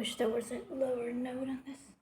wish there was a lower note on this.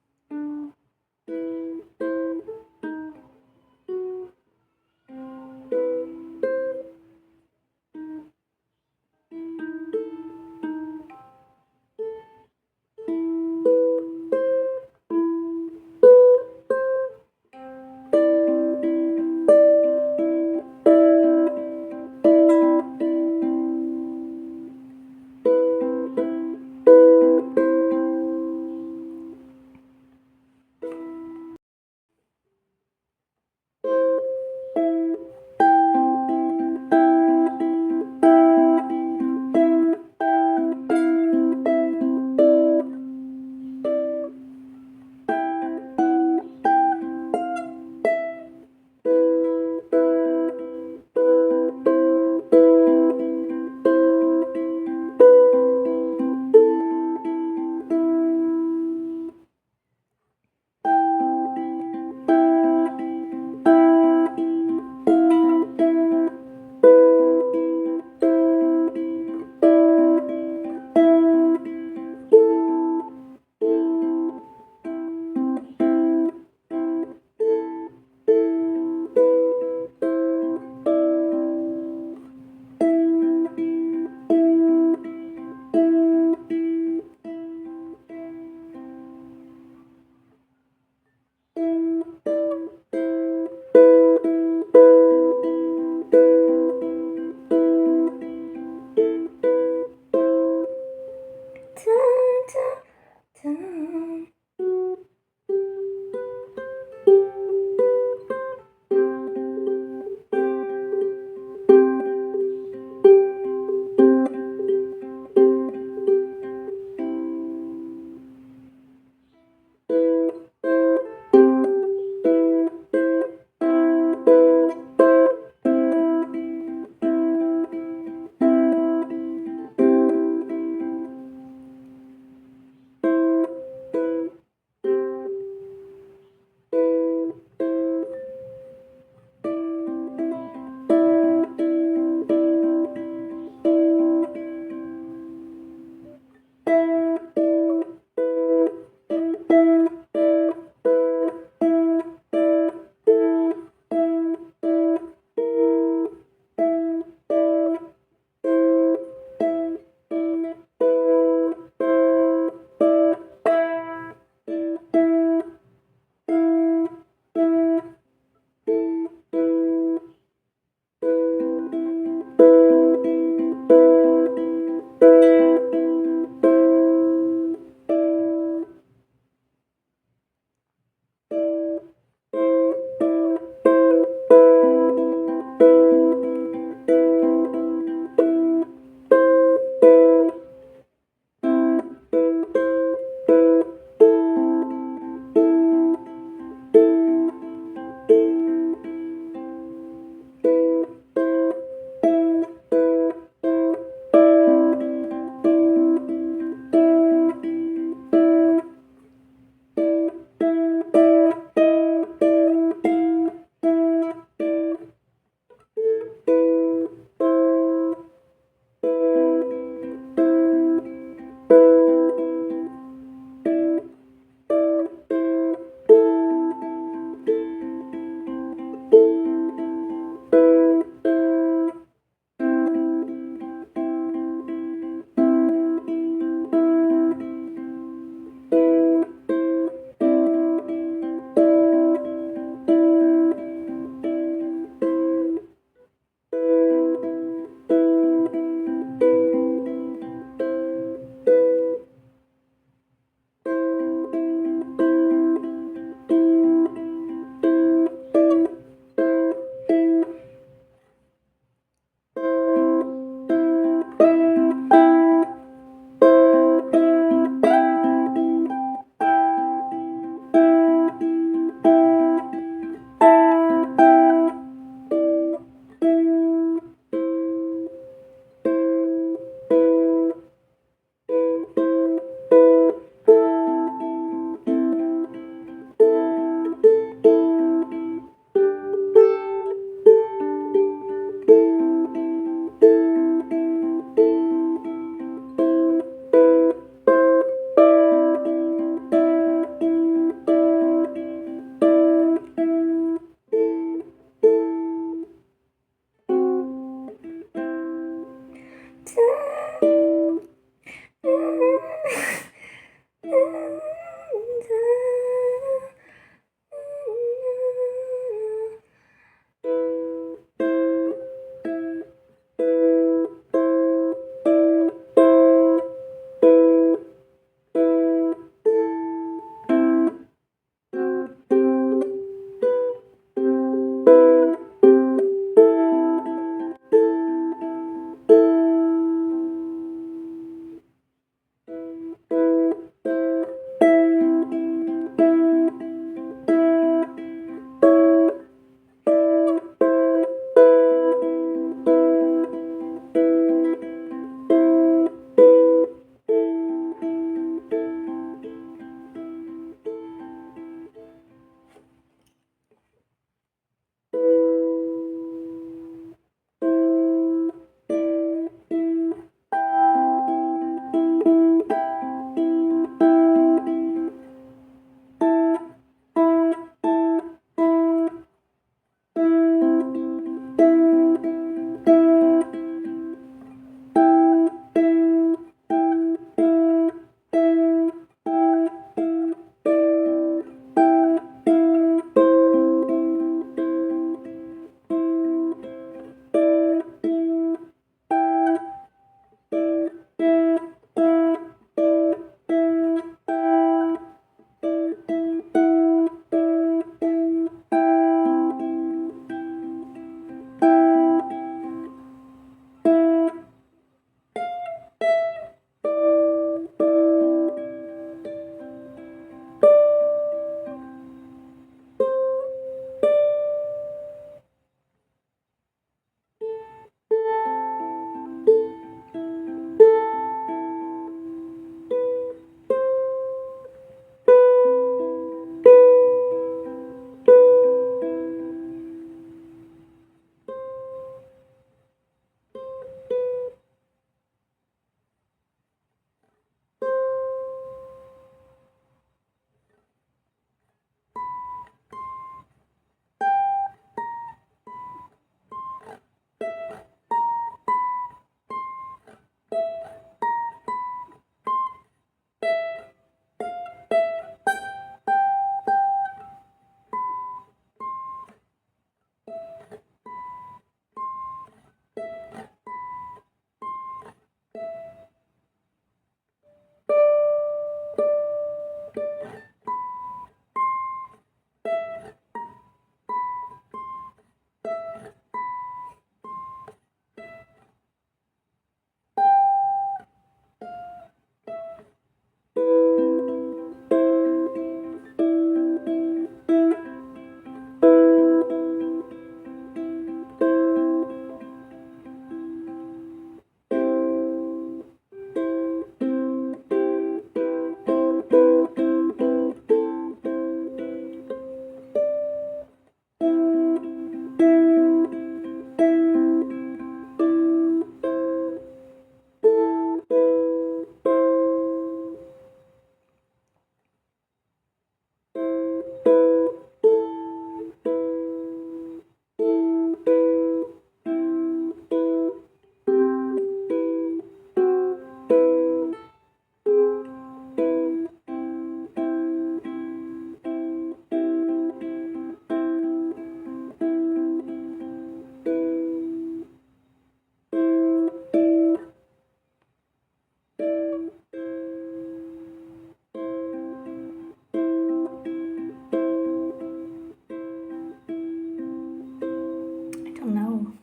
No,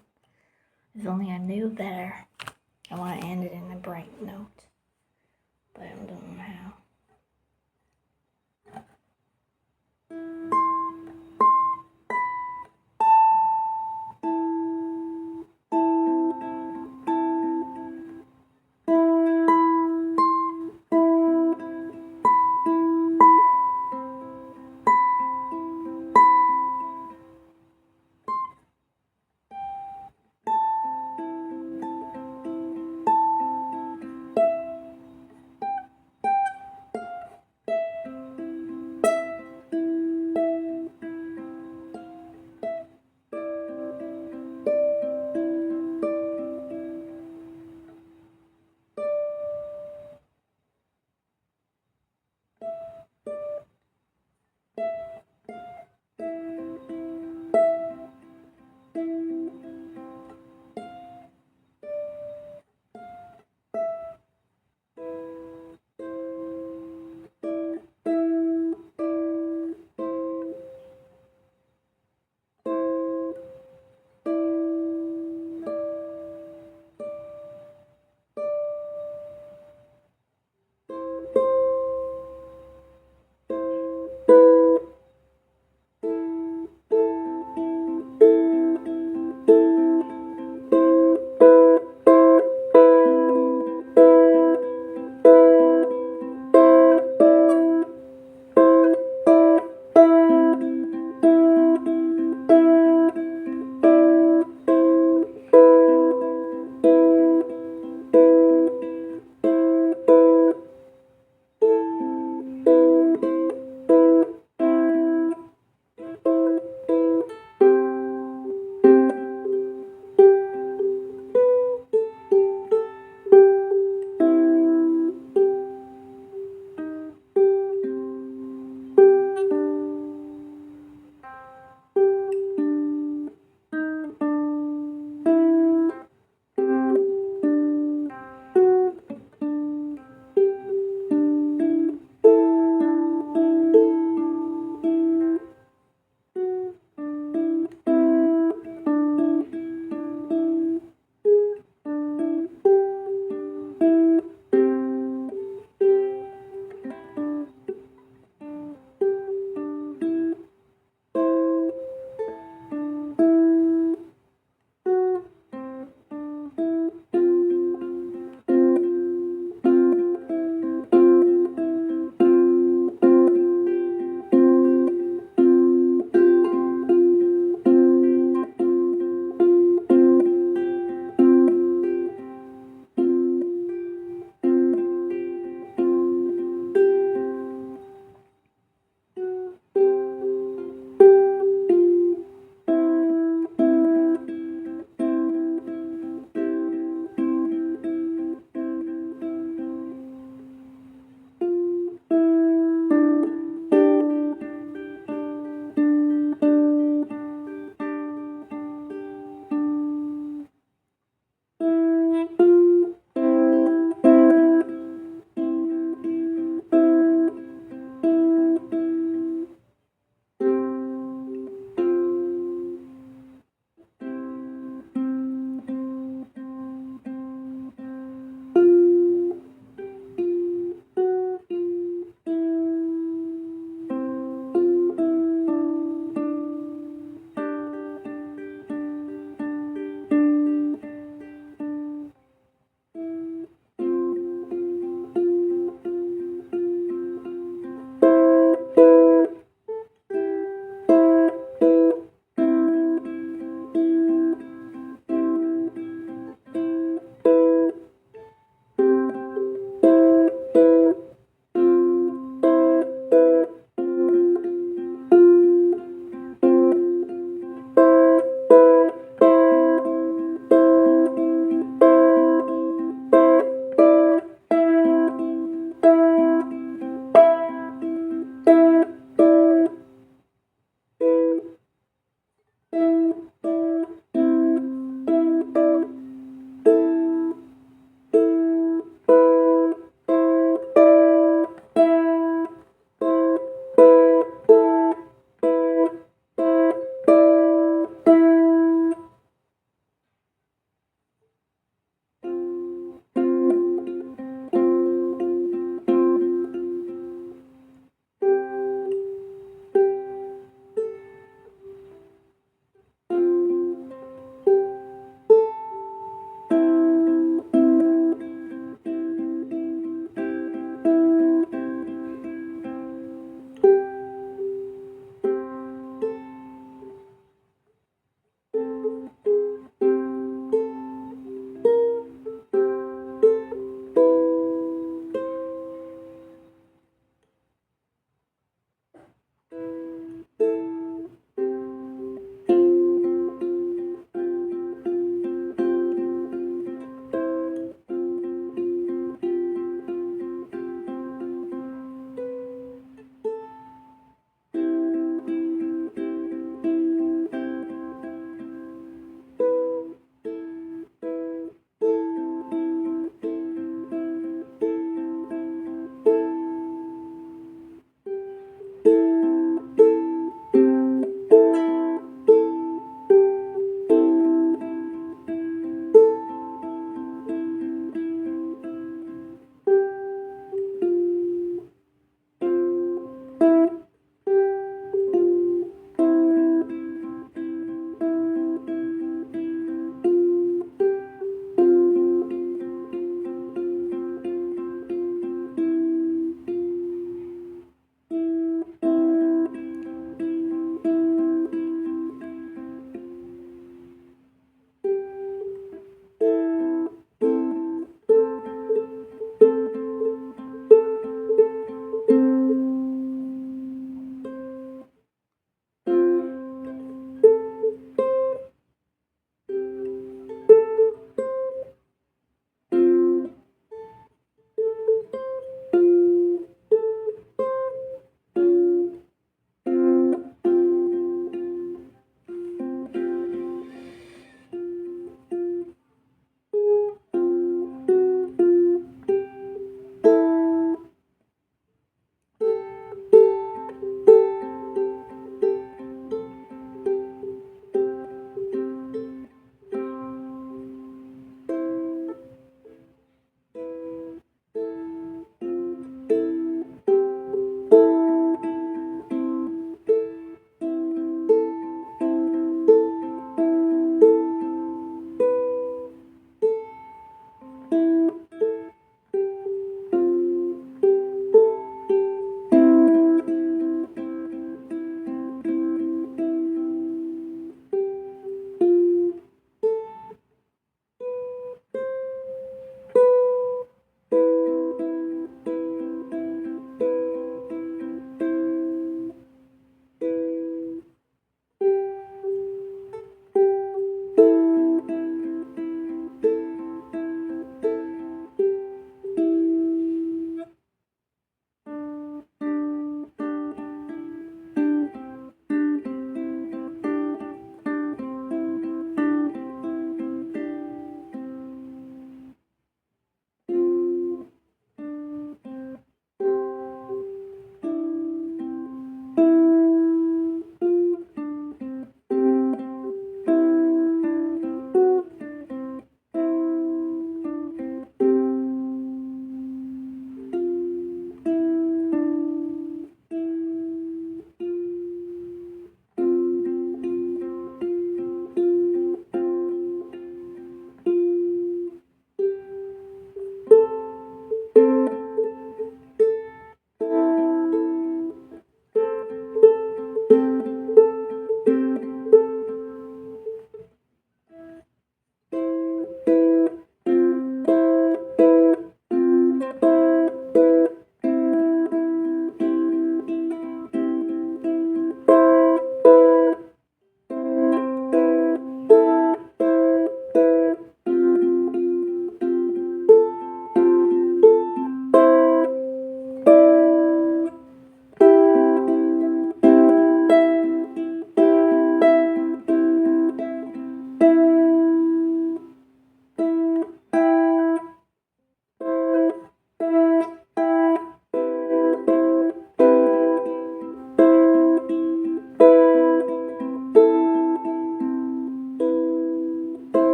if only I knew better. I want to end it in a bright note, but I don't know how.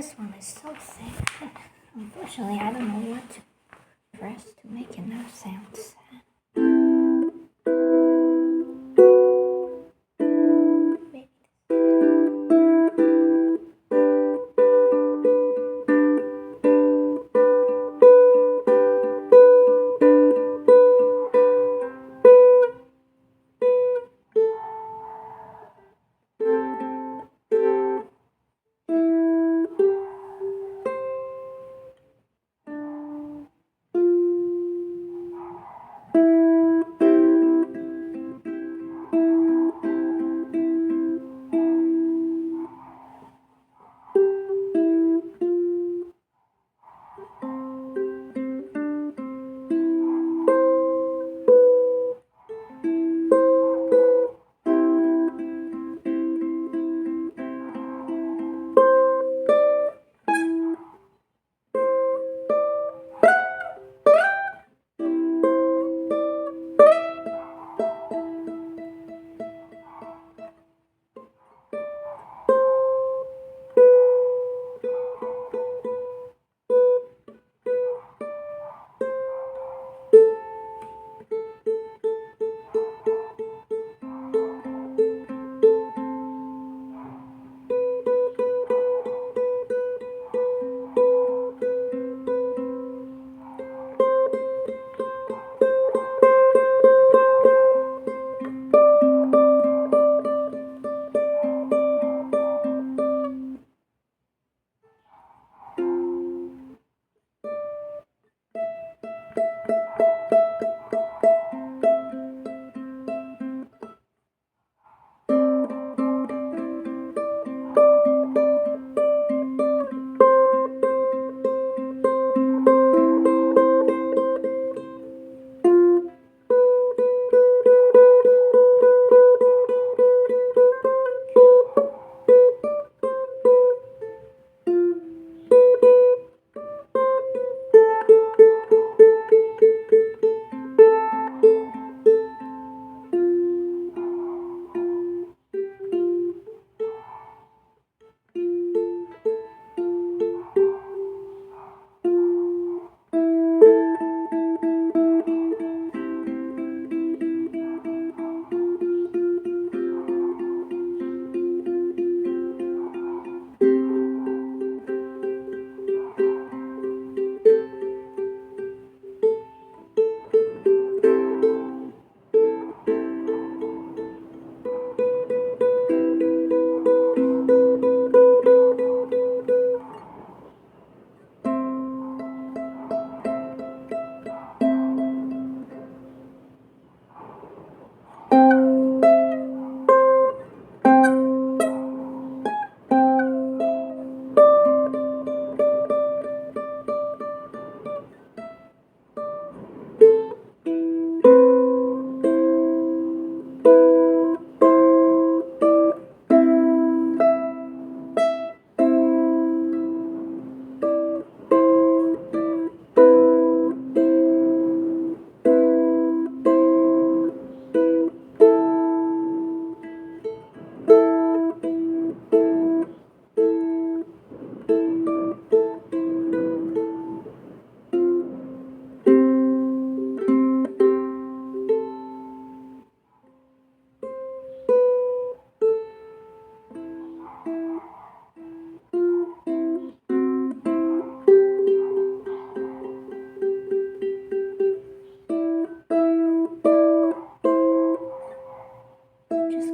this one is so thick. Unfortunately, I don't know what to press to make enough sounds.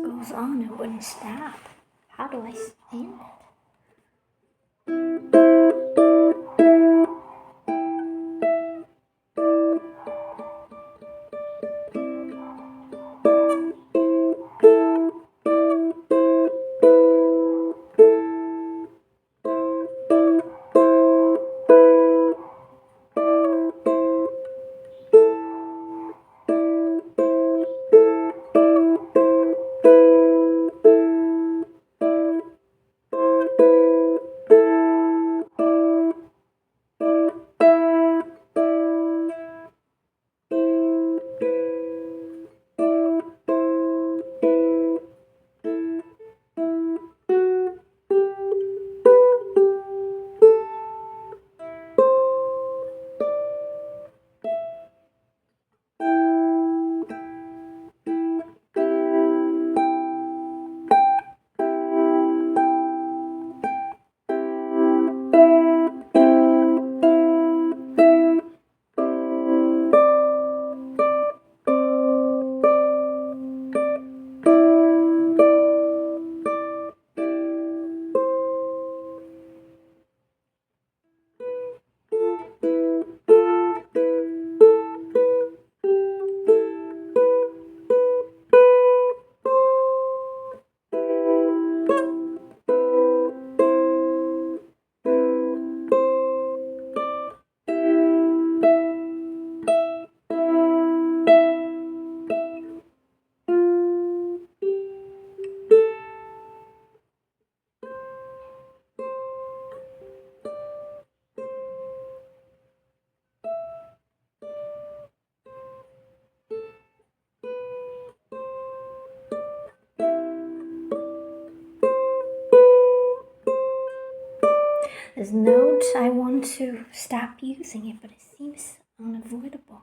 Goes on, it wouldn't stop. How do I end it? This note, I want to stop using it, but it seems unavoidable.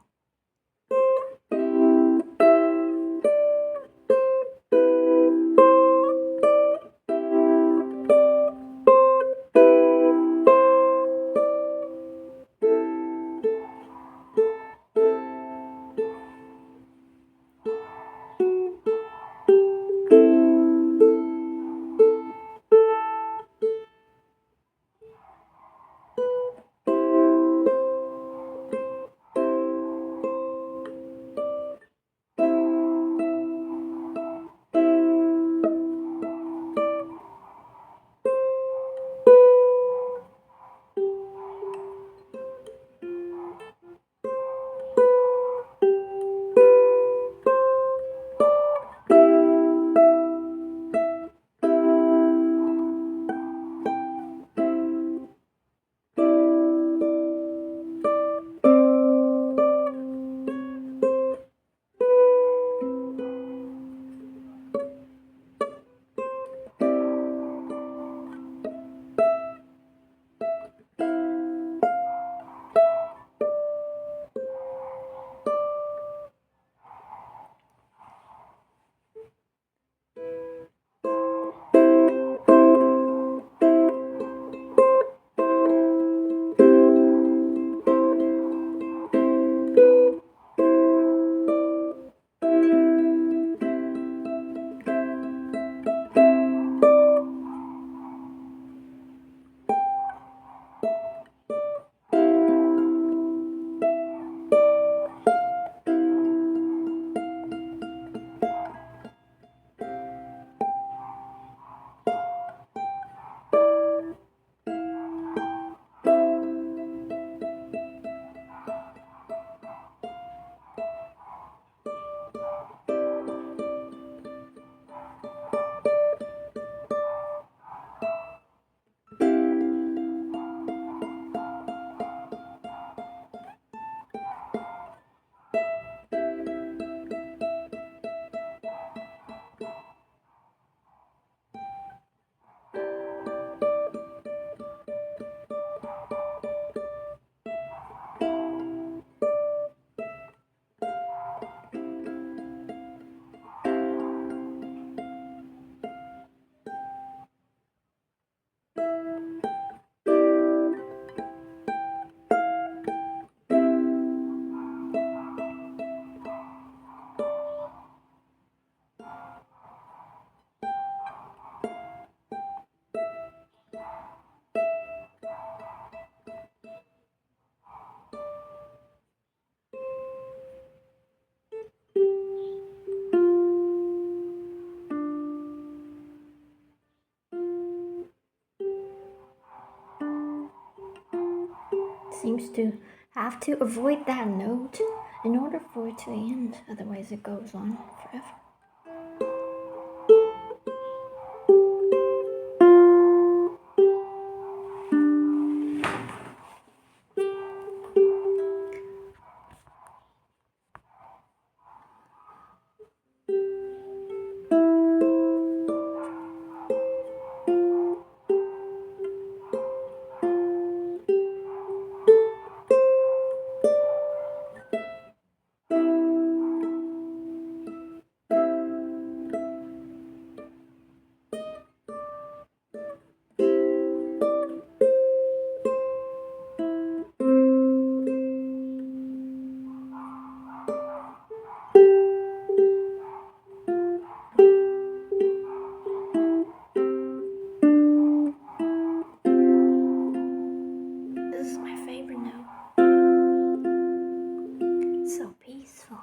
Seems to have to avoid that note in order for it to end, otherwise it goes on forever. This is my favorite note. It's so peaceful.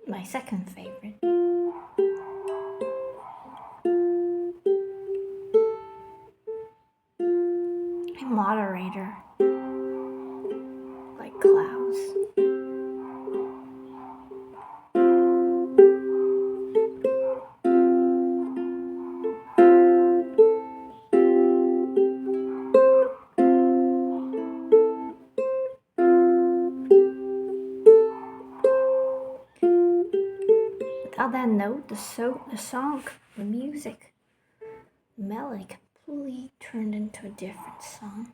My second favorite. A moderator. Like clouds. how that note, the song, the music, the melody completely turned into a different song.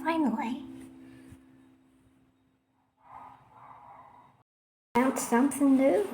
Finally, found something new.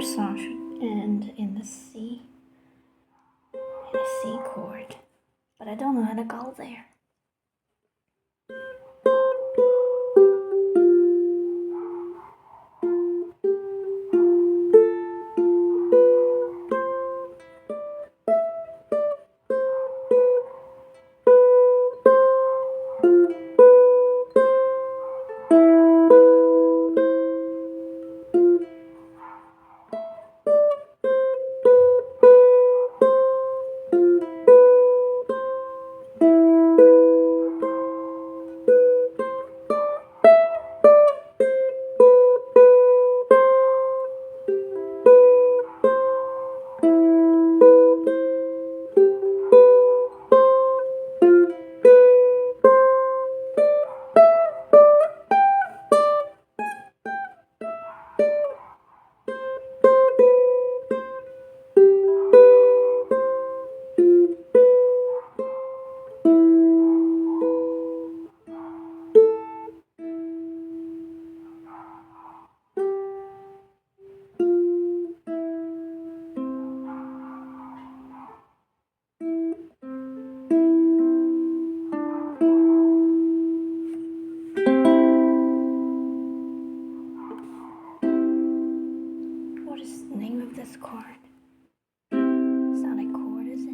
first song should end in the C. In a C chord. But I don't know how to go there. What is the name of this chord? It's not a chord, is it?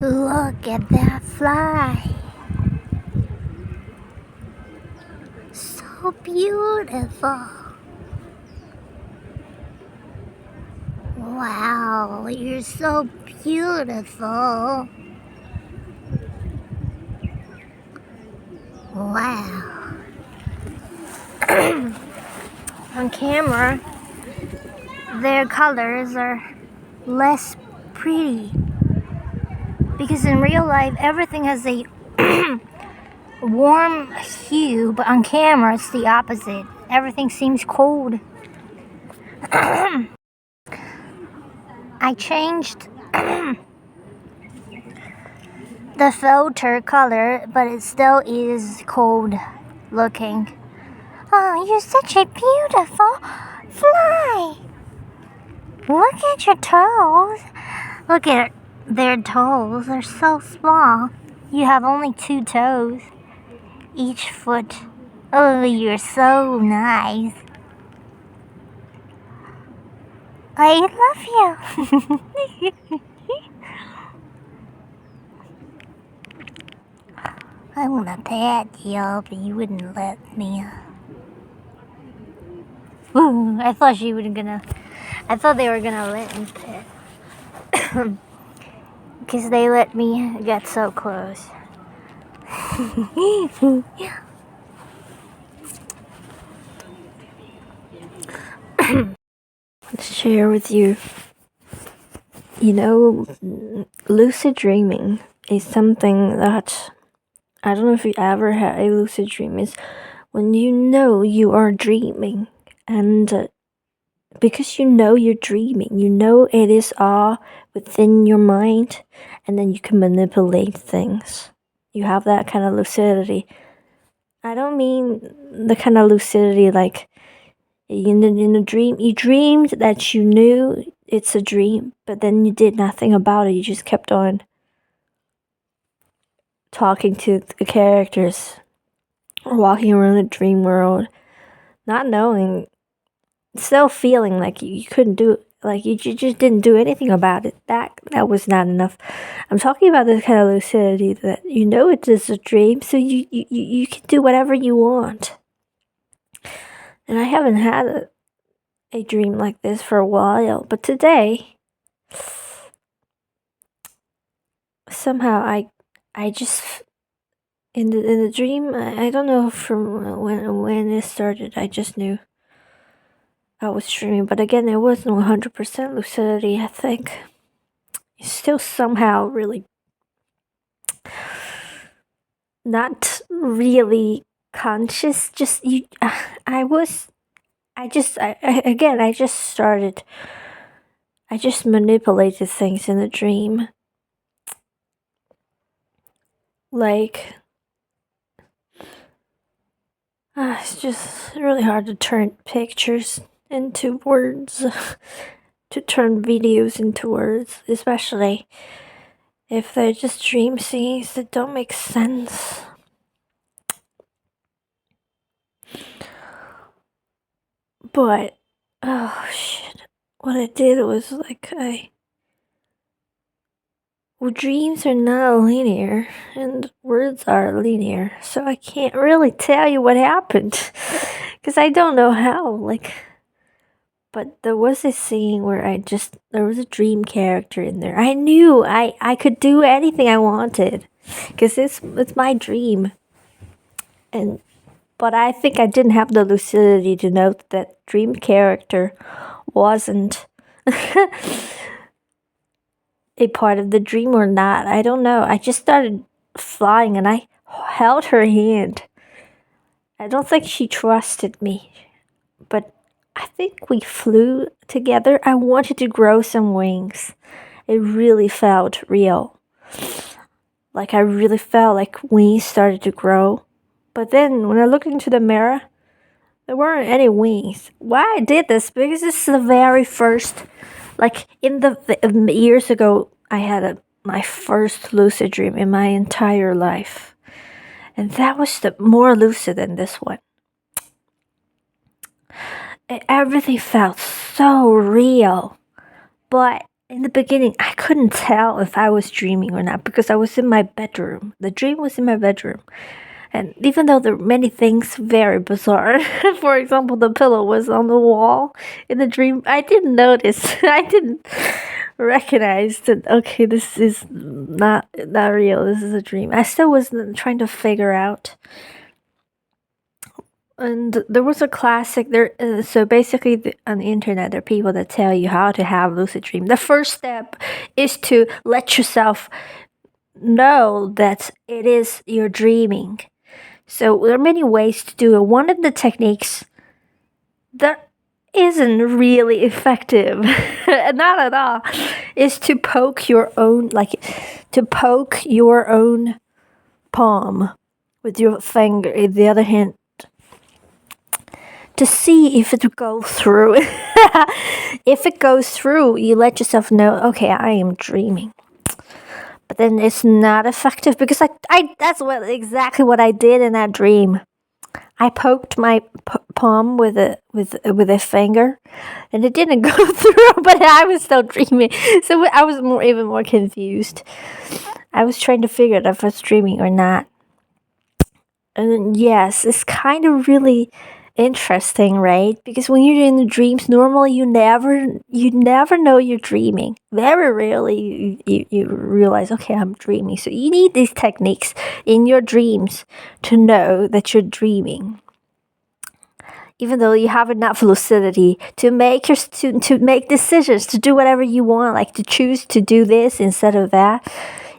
Look at that fly. So beautiful. Wow, you're so beautiful. Wow. On camera, their colors are less pretty. Because in real life, everything has a warm hue, but on camera, it's the opposite. Everything seems cold. I changed the filter color, but it still is cold looking. Oh, you're such a beautiful fly. Look at your toes. Look at their toes. They're so small. You have only 2 toes. Each foot. Oh, you're so nice. I love you. I want to pet you, but you wouldn't let me. Ooh, I thought they were gonna let me pet. Because they let me get so close. Let's share with you lucid dreaming is something that I don't know if you ever had a lucid dream. Is when you know you are dreaming, and because you know you're dreaming, you know it is all within your mind, and then you can manipulate things. You have that kind of lucidity. I don't mean the kind of lucidity like in a dream. You dreamed that you knew it's a dream, but then you did nothing about it. You just kept on talking to the characters or walking around the dream world, not knowing, still feeling like you couldn't do it, like you just didn't do anything about it. That was not enough. I'm talking about this kind of lucidity that you know it is a dream, so you can do whatever you want. And I haven't had a dream like this for a while, but today somehow I just in the dream, I don't know from when it started. I just knew I was dreaming, but again, it wasn't 100% lucidity. I think it's still somehow really not really conscious. Just you, I just started. I just manipulated things in the dream, like. It's just really hard to turn pictures into words, to turn videos into words, especially if they're just dream scenes that don't make sense. But, oh shit, what I did was well, dreams are not linear, and words are linear, so I can't really tell you what happened, because I don't know how, but there was a scene where there was a dream character in there. I knew I could do anything I wanted, because it's my dream, but I think I didn't have the lucidity to know that dream character wasn't a part of the dream or not. I don't know. I just started flying and I held her hand. I don't think she trusted me, but I think we flew together. I wanted to grow some wings. It really felt real. Like I really felt like wings started to grow. But then when I looked into the mirror, there weren't any wings. Why I did this? Because this is the very first, like in the years ago, I had my first lucid dream in my entire life. And that was more lucid than this one. Everything felt so real. But in the beginning, I couldn't tell if I was dreaming or not because I was in my bedroom. The dream was in my bedroom. And even though there were many things very bizarre, for example, the pillow was on the wall in the dream, I didn't notice. I didn't recognize that, okay, this is not real. This is a dream. I still was trying to figure out. And there was a classic there. So basically, on the internet, there are people that tell you how to have lucid dream. The first step is to let yourself know that it is you're dreaming. So there are many ways to do it. One of the techniques that isn't really effective, not at all, is to poke your own palm with your finger in the other hand to see if it goes through. If it goes through, you let yourself know, okay, I am dreaming. But then it's not effective because that's exactly what I did in that dream. I poked my palm with a finger, and it didn't go through. But I was still dreaming, so I was even more confused. I was trying to figure out if I was dreaming or not. And then, yes, it's kind of really interesting, right? Because when you're in the dreams, normally you never know you're dreaming. Very rarely you realize, okay, I'm dreaming. So you need these techniques in your dreams to know that you're dreaming. even though you have enough lucidity to make to make decisions, to do whatever you want, like to choose to do this instead of that,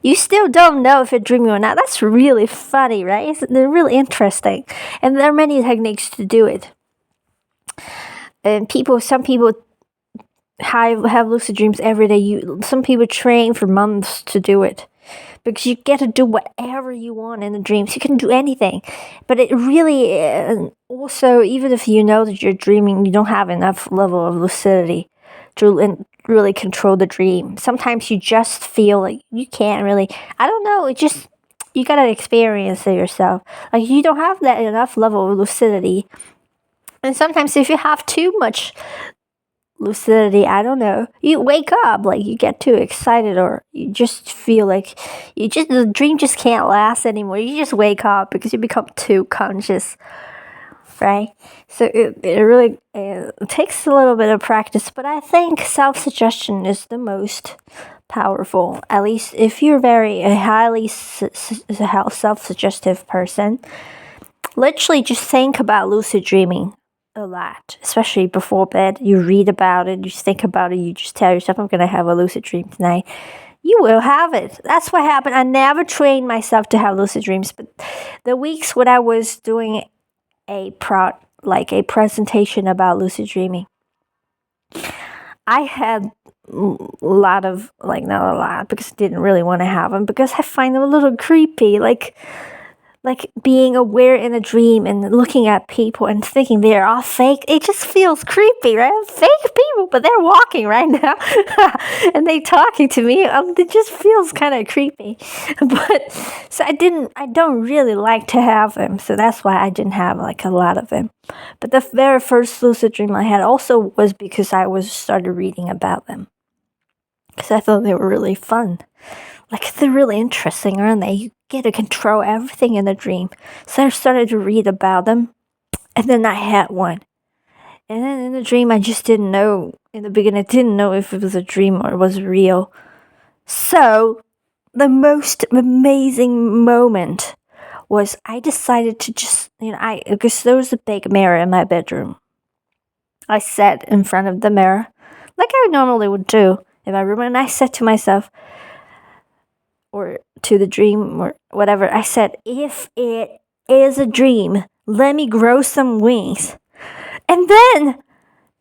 you still don't know if you're dreaming or not. That's really funny, right? They're really interesting, and there are many techniques to do it. And some people have lucid dreams every day. Some people train for months to do it, because you get to do whatever you want in the dreams. You can do anything, but it really also, even if you know that you're dreaming, you don't have enough level of lucidity to really control the dream. Sometimes you just feel like you can't really. I don't know. It just, you gotta experience it yourself. Like, you don't have that enough level of lucidity, and sometimes if you have too much lucidity, I don't know, you wake up, like you get too excited, or you just feel like the dream just can't last anymore. You just wake up because you become too conscious, right? So it really takes a little bit of practice, but I think self-suggestion is the most powerful, at least if you're a highly self-suggestive person. Literally just think about lucid dreaming a lot, especially before bed. You read about it, you think about it, you just tell yourself, I'm going to have a lucid dream tonight. You will have it. That's what happened. I never trained myself to have lucid dreams, but the weeks when I was doing a presentation about lucid dreaming, I had a lot of, like, not a lot, because I didn't really want to have them, because I find them a little creepy, like being aware in a dream and looking at people and thinking they're all fake. It just feels creepy, right? Fake people, but they're walking right now and they talking to me. It just feels kind of creepy. But so I don't really like to have them, so that's why I didn't have like a lot of them. But the very first lucid dream I had also was because I started reading about them, because I thought they were really fun. Like, they're really interesting, aren't they? You get to control everything in the dream. So I started to read about them, and then I had one. And then in the dream, I just didn't know. In the beginning, I didn't know if it was a dream or it was real. So the most amazing moment was I decided to just, because there was a big mirror in my bedroom. I sat in front of the mirror, like I normally would do in my room, and I said to myself, or to the dream, or whatever, I said, if it is a dream, let me grow some wings. And then,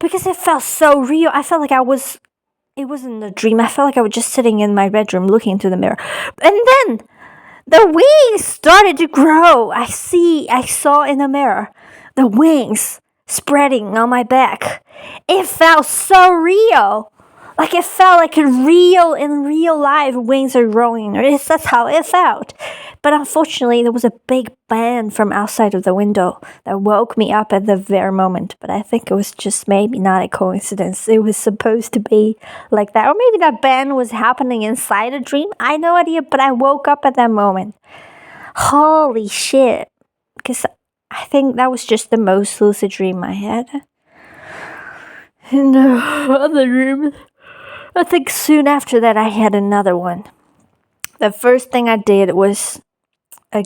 because it felt so real, I felt like it wasn't a dream. I felt like I was just sitting in my bedroom looking into the mirror. And then the wings started to grow. I saw in the mirror the wings spreading on my back. It felt so real. Like, it felt like in real life, wings are growing. That's how it felt. But unfortunately, there was a big bang from outside of the window that woke me up at the very moment. But I think it was just maybe not a coincidence. It was supposed to be like that. Or maybe that bang was happening inside a dream. I had no idea, but I woke up at that moment. Holy shit. Because I think that was just the most lucid dream I had. In the other room, I think soon after that I had another one. The first thing I did was I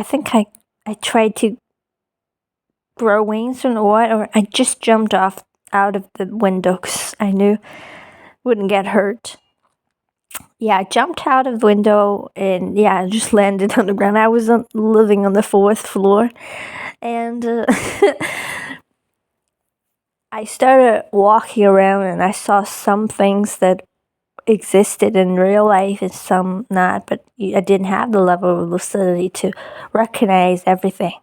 think I tried to grow wings or what, or I just jumped out of the window because I knew I wouldn't get hurt. Yeah, I jumped out of the window and I just landed on the ground. I was living on the 4th floor, and I started walking around, and I saw some things that existed in real life and some not, but I didn't have the level of lucidity to recognize everything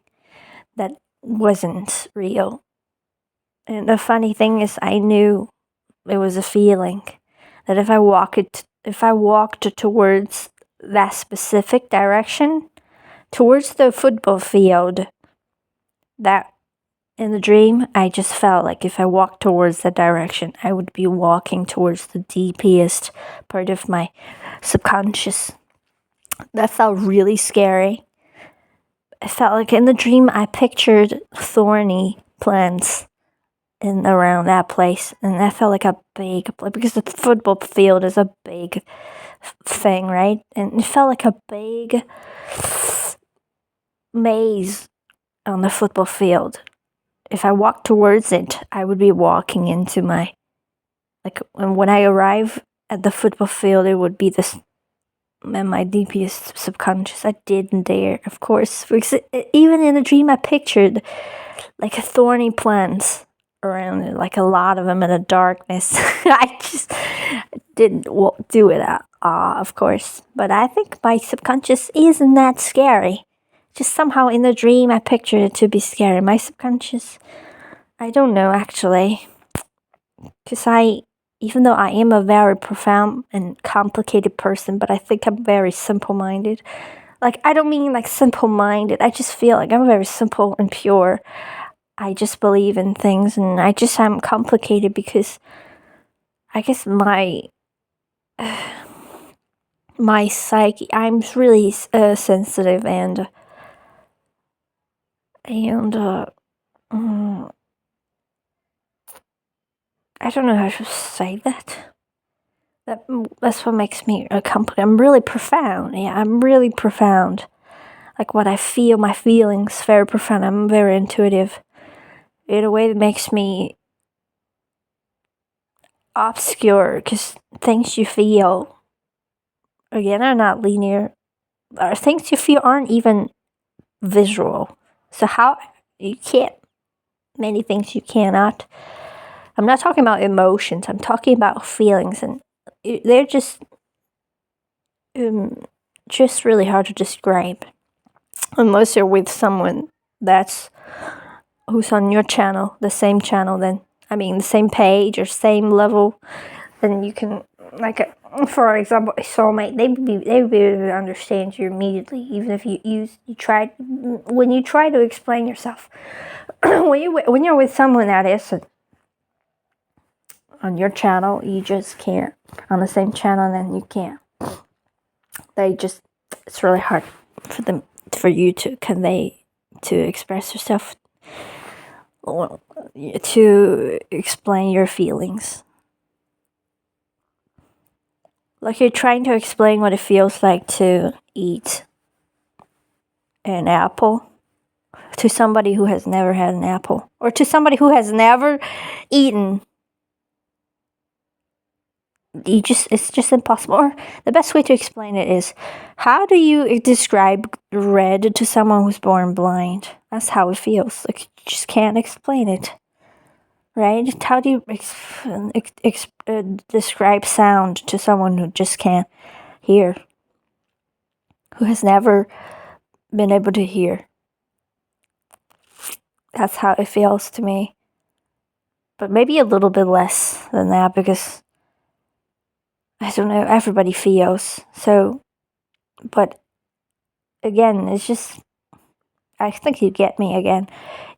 that wasn't real. And the funny thing is, I knew it was a feeling that if I walked towards that specific direction, towards the football field, that in the dream, I just felt like if I walked towards that direction, I would be walking towards the deepest part of my subconscious. That felt really scary. I felt like in the dream, I pictured thorny plants in around that place, and that felt like a big, because the football field is a big thing, right? And it felt like a big maze on the football field. if I walk towards it, I would be walking into my, like, when I arrive at the football field, it would be this, my deepest subconscious. I didn't dare, of course, because even in a dream, I pictured like thorny plants around it, like a lot of them in the darkness. I just didn't do it, of course. But I think my subconscious isn't that scary. Just somehow in the dream, I pictured it to be scary. My subconscious, I don't know actually, because even though I am a very profound and complicated person, but I think I'm very simple-minded. Like, I don't mean like simple-minded. I just feel like I'm very simple and pure. I just believe in things, and I just am complicated because I guess my psyche, I'm really sensitive and I don't know how to say that. That's what makes me complicated. I'm really profound. Yeah, I'm really profound. Like what I feel, my feelings, very profound. I'm very intuitive in a way that makes me obscure, because things you feel, again, are not linear. Or things you feel aren't even visual. So how you can't, many things you cannot. I'm not talking about emotions. I'm talking about feelings, and they're just really hard to describe unless you're with someone who's on your channel, the same channel. Then the same page or same level. Then you can, like, for example, a soulmate. They would be able to understand you immediately, even if you try, when you try to explain yourself. when you're with someone that isn't on your channel, you just can't. On the same channel, then you can't. It's really hard for you to convey, to express yourself, to explain your feelings. Like you're trying to explain what it feels like to eat an apple to somebody who has never had an apple, or to somebody who has never eaten. It's just impossible. Or the best way to explain it is, how do you describe red to someone who's born blind? That's how it feels. Like, you just can't explain it, right? How do you describe sound to someone who just can't hear, who has never been able to hear? That's how it feels to me. But maybe a little bit less than that, because I don't know, everybody feels. So, but again, it's just, I think you get me again.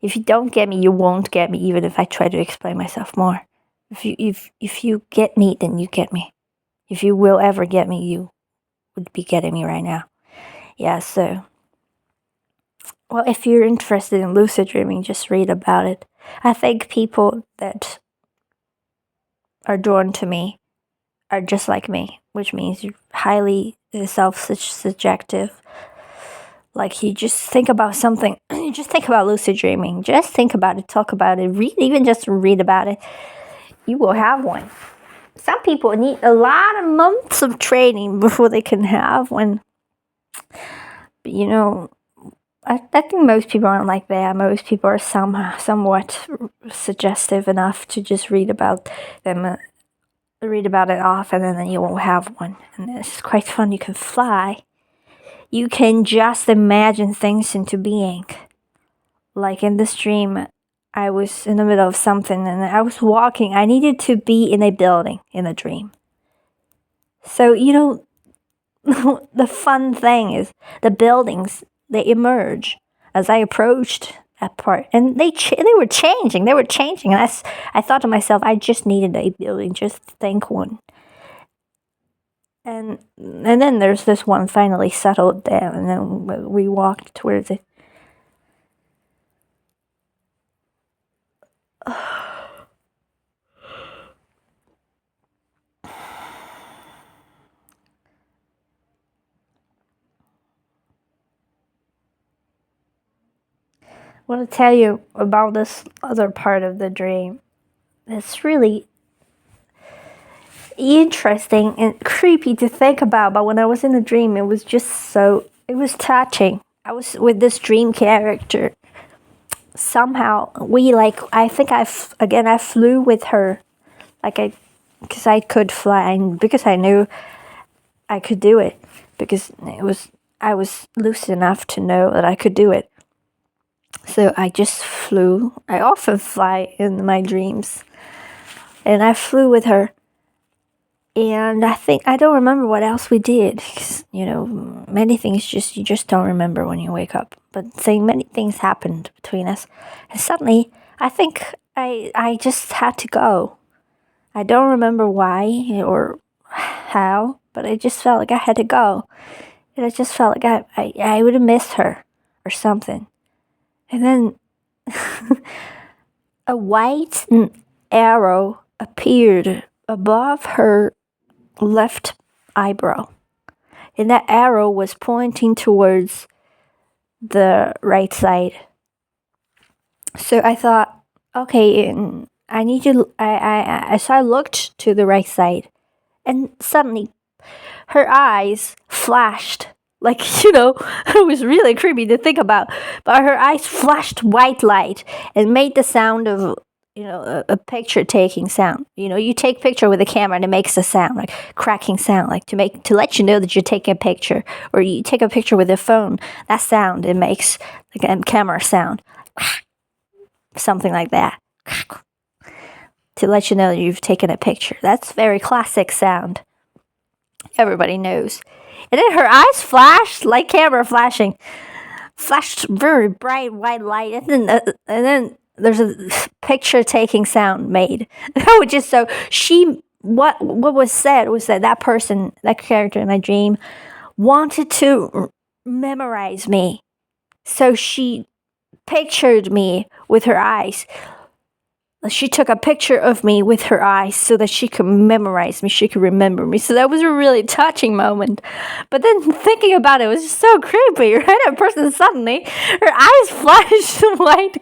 If you don't get me, you won't get me, even if I try to explain myself more. If you get me, then you get me. If you will ever get me, you would be getting me right now. Yeah, so, well, if you're interested in lucid dreaming, just read about it. I think people that are drawn to me are just like me, which means you're highly self-subjective. Like, you just think about something, you just think about lucid dreaming, just think about it, talk about it, even just read about it, you will have one. Some people need a lot of months of training before they can have one. But, I think most people aren't like that. Most people are somewhat suggestive enough to just read about them, read about it often, and then you won't have one. And it's quite fun. You can fly. You can just imagine things into being. Like in this dream, I was in the middle of something and I was walking. I needed to be in a building in a dream. So, the fun thing is the buildings, they emerge as I approached that part. And they were changing. They were changing. And I thought to myself, I just needed a building. Just think one. And then there's this one finally settled down, and then we walked towards it. want to tell you about this other part of the dream. It's really interesting and creepy to think about, but when I was in the dream, it was touching. I was with this dream character. Somehow I think I flew with her, because I could fly, and because I knew I could do it, because I was lucid enough to know that I could do it. So I just flew. I often fly in my dreams, and I flew with her. And I don't remember what else we did, 'cause, many things you just don't remember when you wake up. But saying many things happened between us, and suddenly I think I just had to go. I don't remember why or how, but I just felt like I had to go, and I just felt like I would have missed her or something. And then a white arrow appeared above her left eyebrow, and that arrow was pointing towards the right side. So I thought, okay, I need to. So I looked to the right side, and suddenly her eyes flashed. It was really creepy to think about. But her eyes flashed white light and made the sound of, a picture taking sound. You take picture with a camera and it makes a sound, like cracking sound, like to let you know that you're taking a picture. Or you take a picture with a phone, that sound, it makes like a camera sound. Something like that. To let you know that you've taken a picture. That's very classic sound. Everybody knows. And then her eyes flashed like camera flashing. Flashed very bright white light. And then there's a picture taking sound made. Which is so what was said was that person, that character in my dream, wanted to memorize me. So she pictured me with her eyes. She took a picture of me with her eyes so that she could memorize me, she could remember me. So that was a really touching moment. But then thinking about it was just so creepy, right? A person suddenly, her eyes flashed white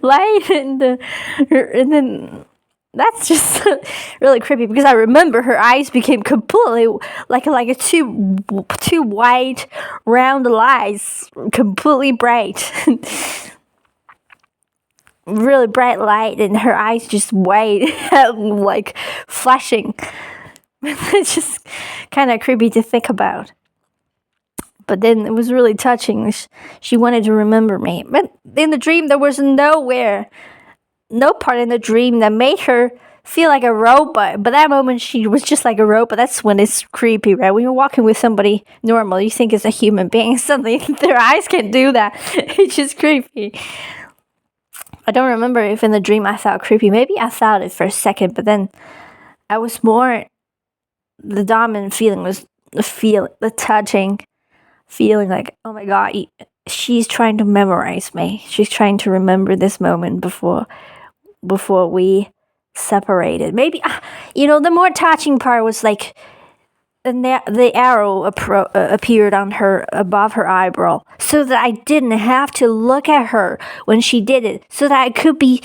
light, and then that's just really creepy, because I remember her eyes became completely like a two white round eyes, completely bright. Really bright light, and her eyes just white, like flashing. It's just kind of creepy to think about. But then it was really touching. She wanted to remember me. But in the dream, there was no part in the dream that made her feel like a robot. But that moment, she was just like a robot. That's when it's creepy, right? When you're walking with somebody normal, you think it's a human being. Suddenly, their eyes can't do that. It's just creepy. I don't remember if in the dream I felt creepy. Maybe I felt it for a second, but then I was more. The dominant feeling was the touching feeling, like, oh my god, she's trying to memorize me. She's trying to remember this moment before we separated. Maybe the more touching part was like. The arrow appeared on her above her eyebrow, so that I didn't have to look at her when she did it, so that I could be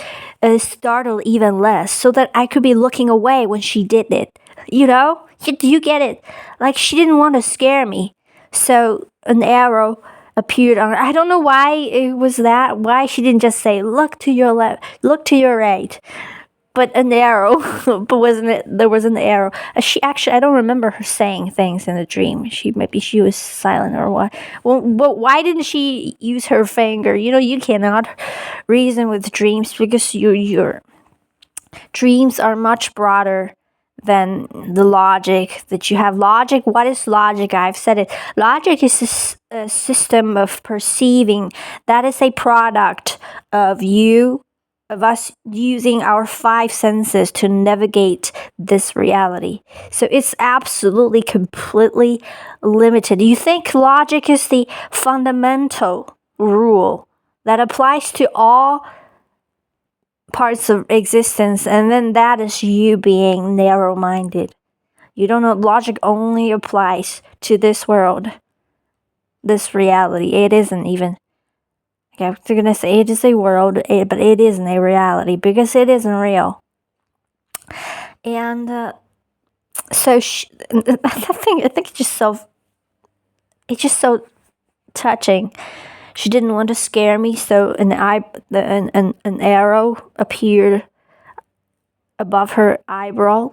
startled even less, so that I could be looking away when she did it. You get it? Like, she didn't want to scare me, so an arrow appeared on her. I don't know why it was that. Why she didn't just say, "Look to your left, look to your right." But an arrow, but wasn't it? There was an arrow. She actually, I don't remember her saying things in the dream. Maybe she was silent or what. Well, but why didn't she use her finger? You cannot reason with dreams, because your dreams are much broader than the logic that you have. Logic, what is logic? I've said it. Logic is a system of perceiving. That is a product of us using our 5 senses to navigate this reality. So it's absolutely, completely limited. You think logic is the fundamental rule that applies to all parts of existence, and then that is you being narrow-minded. You don't know, logic only applies to this world, this reality. It isn't even Okay, I was gonna say it is a world, but it isn't a reality because it isn't real. And so I think it's just so touching. She didn't want to scare me, so an arrow appeared above her eyebrow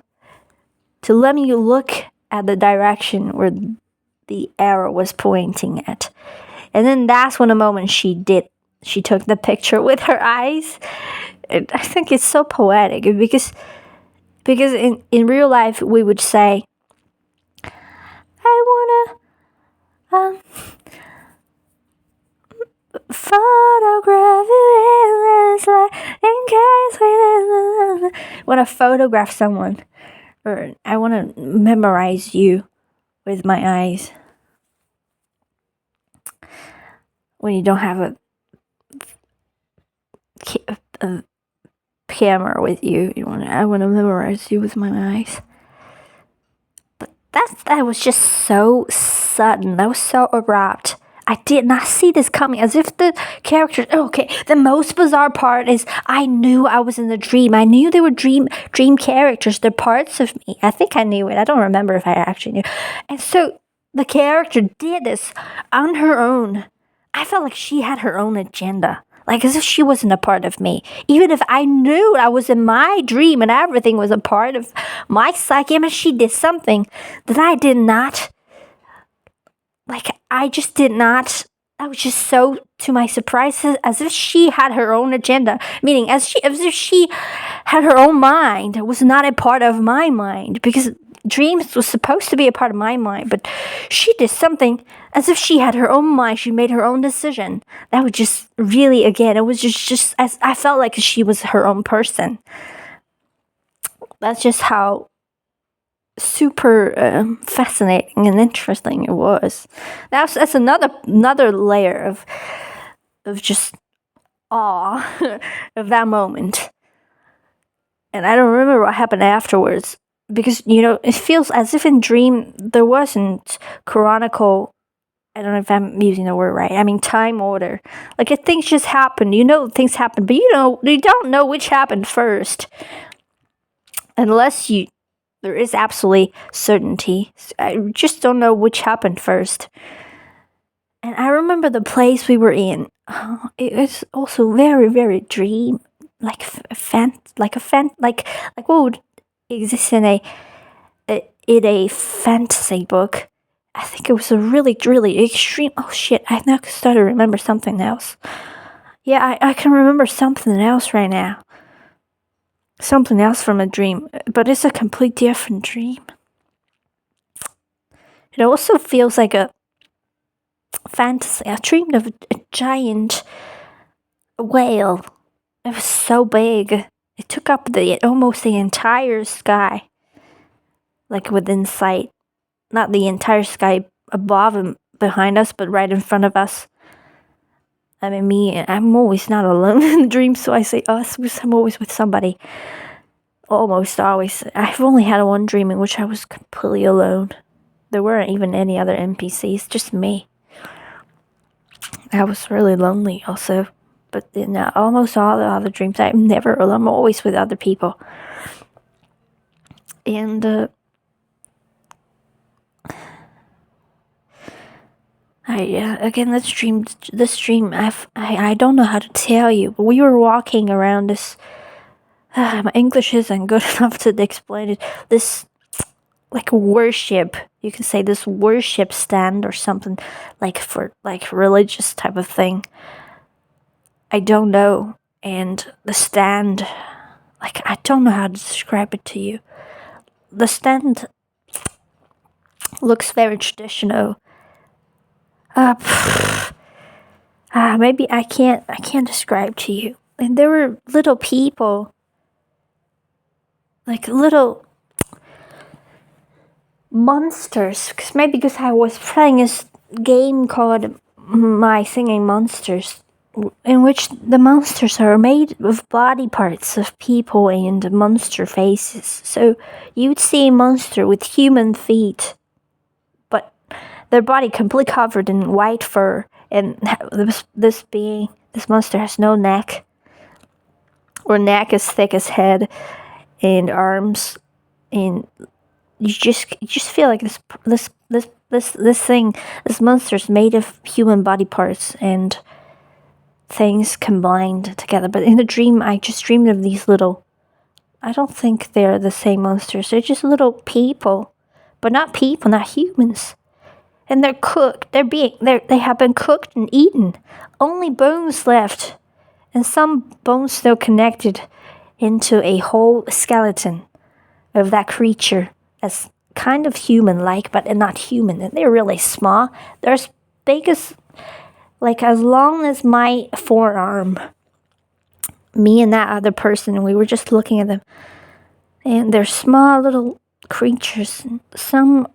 to let me look at the direction where the arrow was pointing at. And then that's when the moment she took the picture with her eyes. I think it's so poetic because in real life we would say, I wanna photograph you in this light in case we want to photograph someone, or I want to memorize you with my eyes. When you don't have a camera with you, I want to memorize you with my eyes. But that was just so sudden. That was so abrupt. I did not see this coming, as if the characters... Okay, the most bizarre part is I knew I was in a dream. I knew they were dream characters. They're parts of me. I think I knew it. I don't remember if I actually knew. And so the character did this on her own. I felt like she had her own agenda. Like as if she wasn't a part of me. Even if I knew I was in my dream and everything was a part of my psyche, I mean, she did something that I did not... Like, I just did not... I was just so, to my surprise, as if she had her own agenda. Meaning, as if she had her own mind. It was not a part of my mind. Because dreams was supposed to be a part of my mind. But she did something as if she had her own mind. She made her own decision. That was just really, again, it was just as I felt like she was her own person. That's just how super fascinating and interesting it was. That's another layer of just awe of that moment. And I don't remember what happened afterwards because it feels as if in dream there wasn't chronicle. I don't know if I'm using the word right. I mean time order. Like if things just happen, things happen, but you don't know which happened first unless there is absolutely certainty. I just don't know which happened first. And I remember the place we were in. It was also very, very dream, like what would exist in a fantasy book. I think it was a really, really extreme. Oh shit! I now started to remember something else. Yeah, I can remember something else right now. Something else from a dream, but it's a complete different dream. It also feels like a fantasy. I dreamed of a giant whale. It was so big. It took up almost the entire sky, like within sight. Not the entire sky above and behind us, but right in front of us. I mean, I'm always not alone in dreams, so I say us, because I'm always with somebody. Almost always. I've only had one dream in which I was completely alone. There weren't even any other NPCs, just me. I was really lonely also. But in almost all the other dreams, I'm never alone. I'm always with other people. And again, this dream, I don't know how to tell you, but we were walking around this. My English isn't good enough to explain it. This, like worship, you can say this worship stand or something, like for like religious type of thing. I don't know. And the stand, like I don't know how to describe it to you. The stand looks very traditional. Maybe I can't describe to you. And there were little people, like little monsters. Because I was playing this game called My Singing Monsters, in which the monsters are made of body parts of people and monster faces. So you'd see a monster with human feet, but their body completely covered in white fur, and this being This monster has no neck, or neck as thick as head, and arms, and you just feel like this monster's made of human body parts and things combined together. But in the dream, I just dreamed of these little. I don't think they're the same monsters. They're just little people, but not people, not humans. And they're cooked. They have been cooked and eaten. Only bones left, and some bones still connected into a whole skeleton of that creature as kind of human-like, but not human. And they're really small. They're as big as, like, as long as my forearm. Me and that other person, we were just looking at them. And they're small little creatures. Some,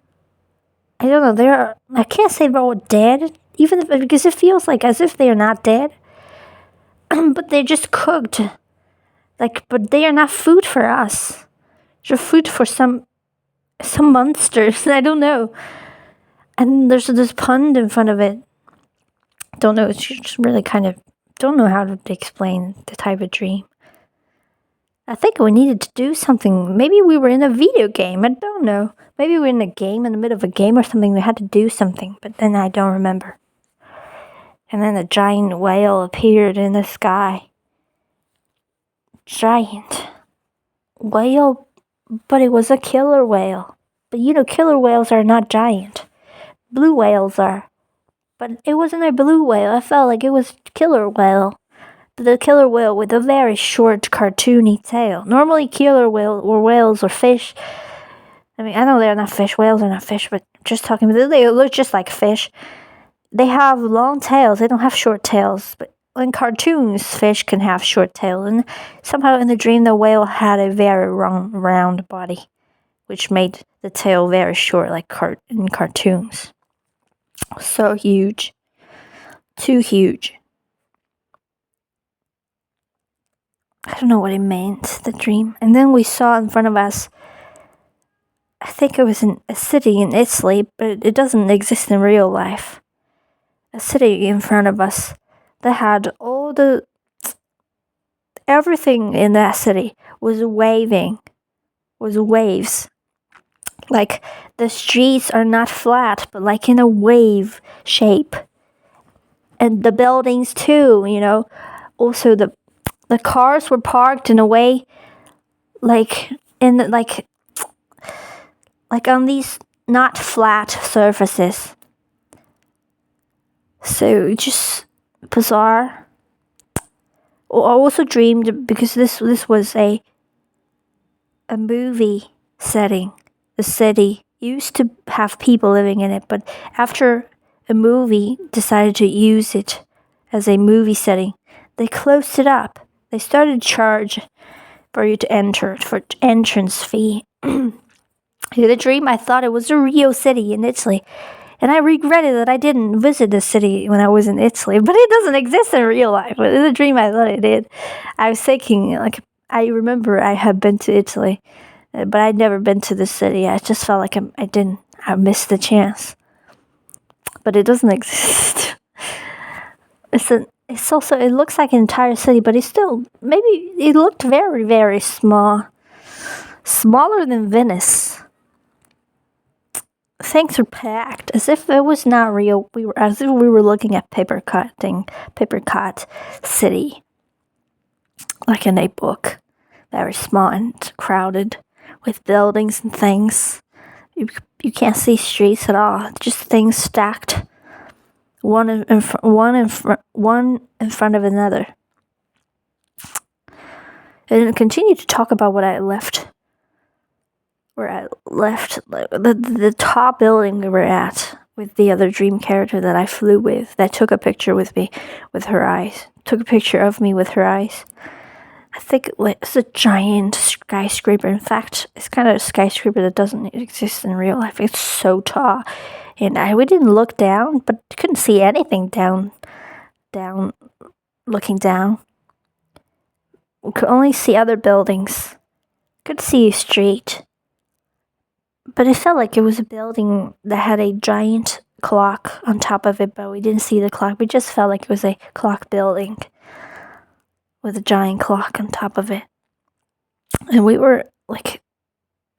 I don't know, I can't say they're all dead, because it feels like as if they are not dead. But they're just cooked. But they are not food for us. They're food for some monsters. I don't know. And there's this pond in front of it. Don't know. It's just really kind of don't know how to explain the type of dream. I think we needed to do something. Maybe we were in a video game. I don't know. Maybe we were in a game, in the middle of a game or something. We had to do something, but then I don't remember. And then a giant whale appeared in the sky. Giant whale, but it was a killer whale. But killer whales are not giant. Blue whales are. But it wasn't a blue whale. I felt like it was killer whale. The killer whale with a very short, cartoony tail. Normally, killer whale or whales or fish. I mean, I know they're not fish. Whales are not fish, but just talking about they look just like fish. They have long tails. They don't have short tails. But in cartoons, fish can have short tails. And somehow in the dream, the whale had a very round body, which made the tail very short, like in cartoons. So huge. Too huge. I don't know what it meant, the dream. And then we saw in front of us, I think it was in a city in Italy, but it doesn't exist in real life. A city in front of us that had everything in that city was waves. Like the streets are not flat, but like in a wave shape. And the buildings too, Also the cars were parked in a way like on these not flat surfaces. So just bizarre. I also dreamed, because this was a movie setting. The city used to have people living in it, but after a movie decided to use it as a movie setting, they closed it up. They started to charge for you to enter, for entrance fee. In the dream, I thought it was a real city in Italy. And I regretted that I didn't visit the city when I was in Italy. But it doesn't exist in real life. But in the dream, I thought it did. I was thinking, I remember I had been to Italy, but I'd never been to the city. I just felt like I missed the chance. But it doesn't exist. It's also, it looks like an entire city, but it's still, maybe it looked very, very small. Smaller than Venice. Things were packed, as if it was not real. As if we were looking at paper cut city. Like in a book. Very small and crowded, with buildings and things. You can't see streets at all. Just things stacked. One in front of another. And continue to talk about where I left the top building we were at with the other dream character that I flew with, that took a picture with me with her eyes. Took a picture of me with her eyes. I think it's a giant skyscraper. In fact, it's kind of a skyscraper that doesn't exist in real life. It's so tall. And we didn't look down, but couldn't see anything down, looking down. We could only see other buildings. Could see a street. But it felt like it was a building that had a giant clock on top of it, but we didn't see the clock. We just felt like it was a clock building with a giant clock on top of it. And we were like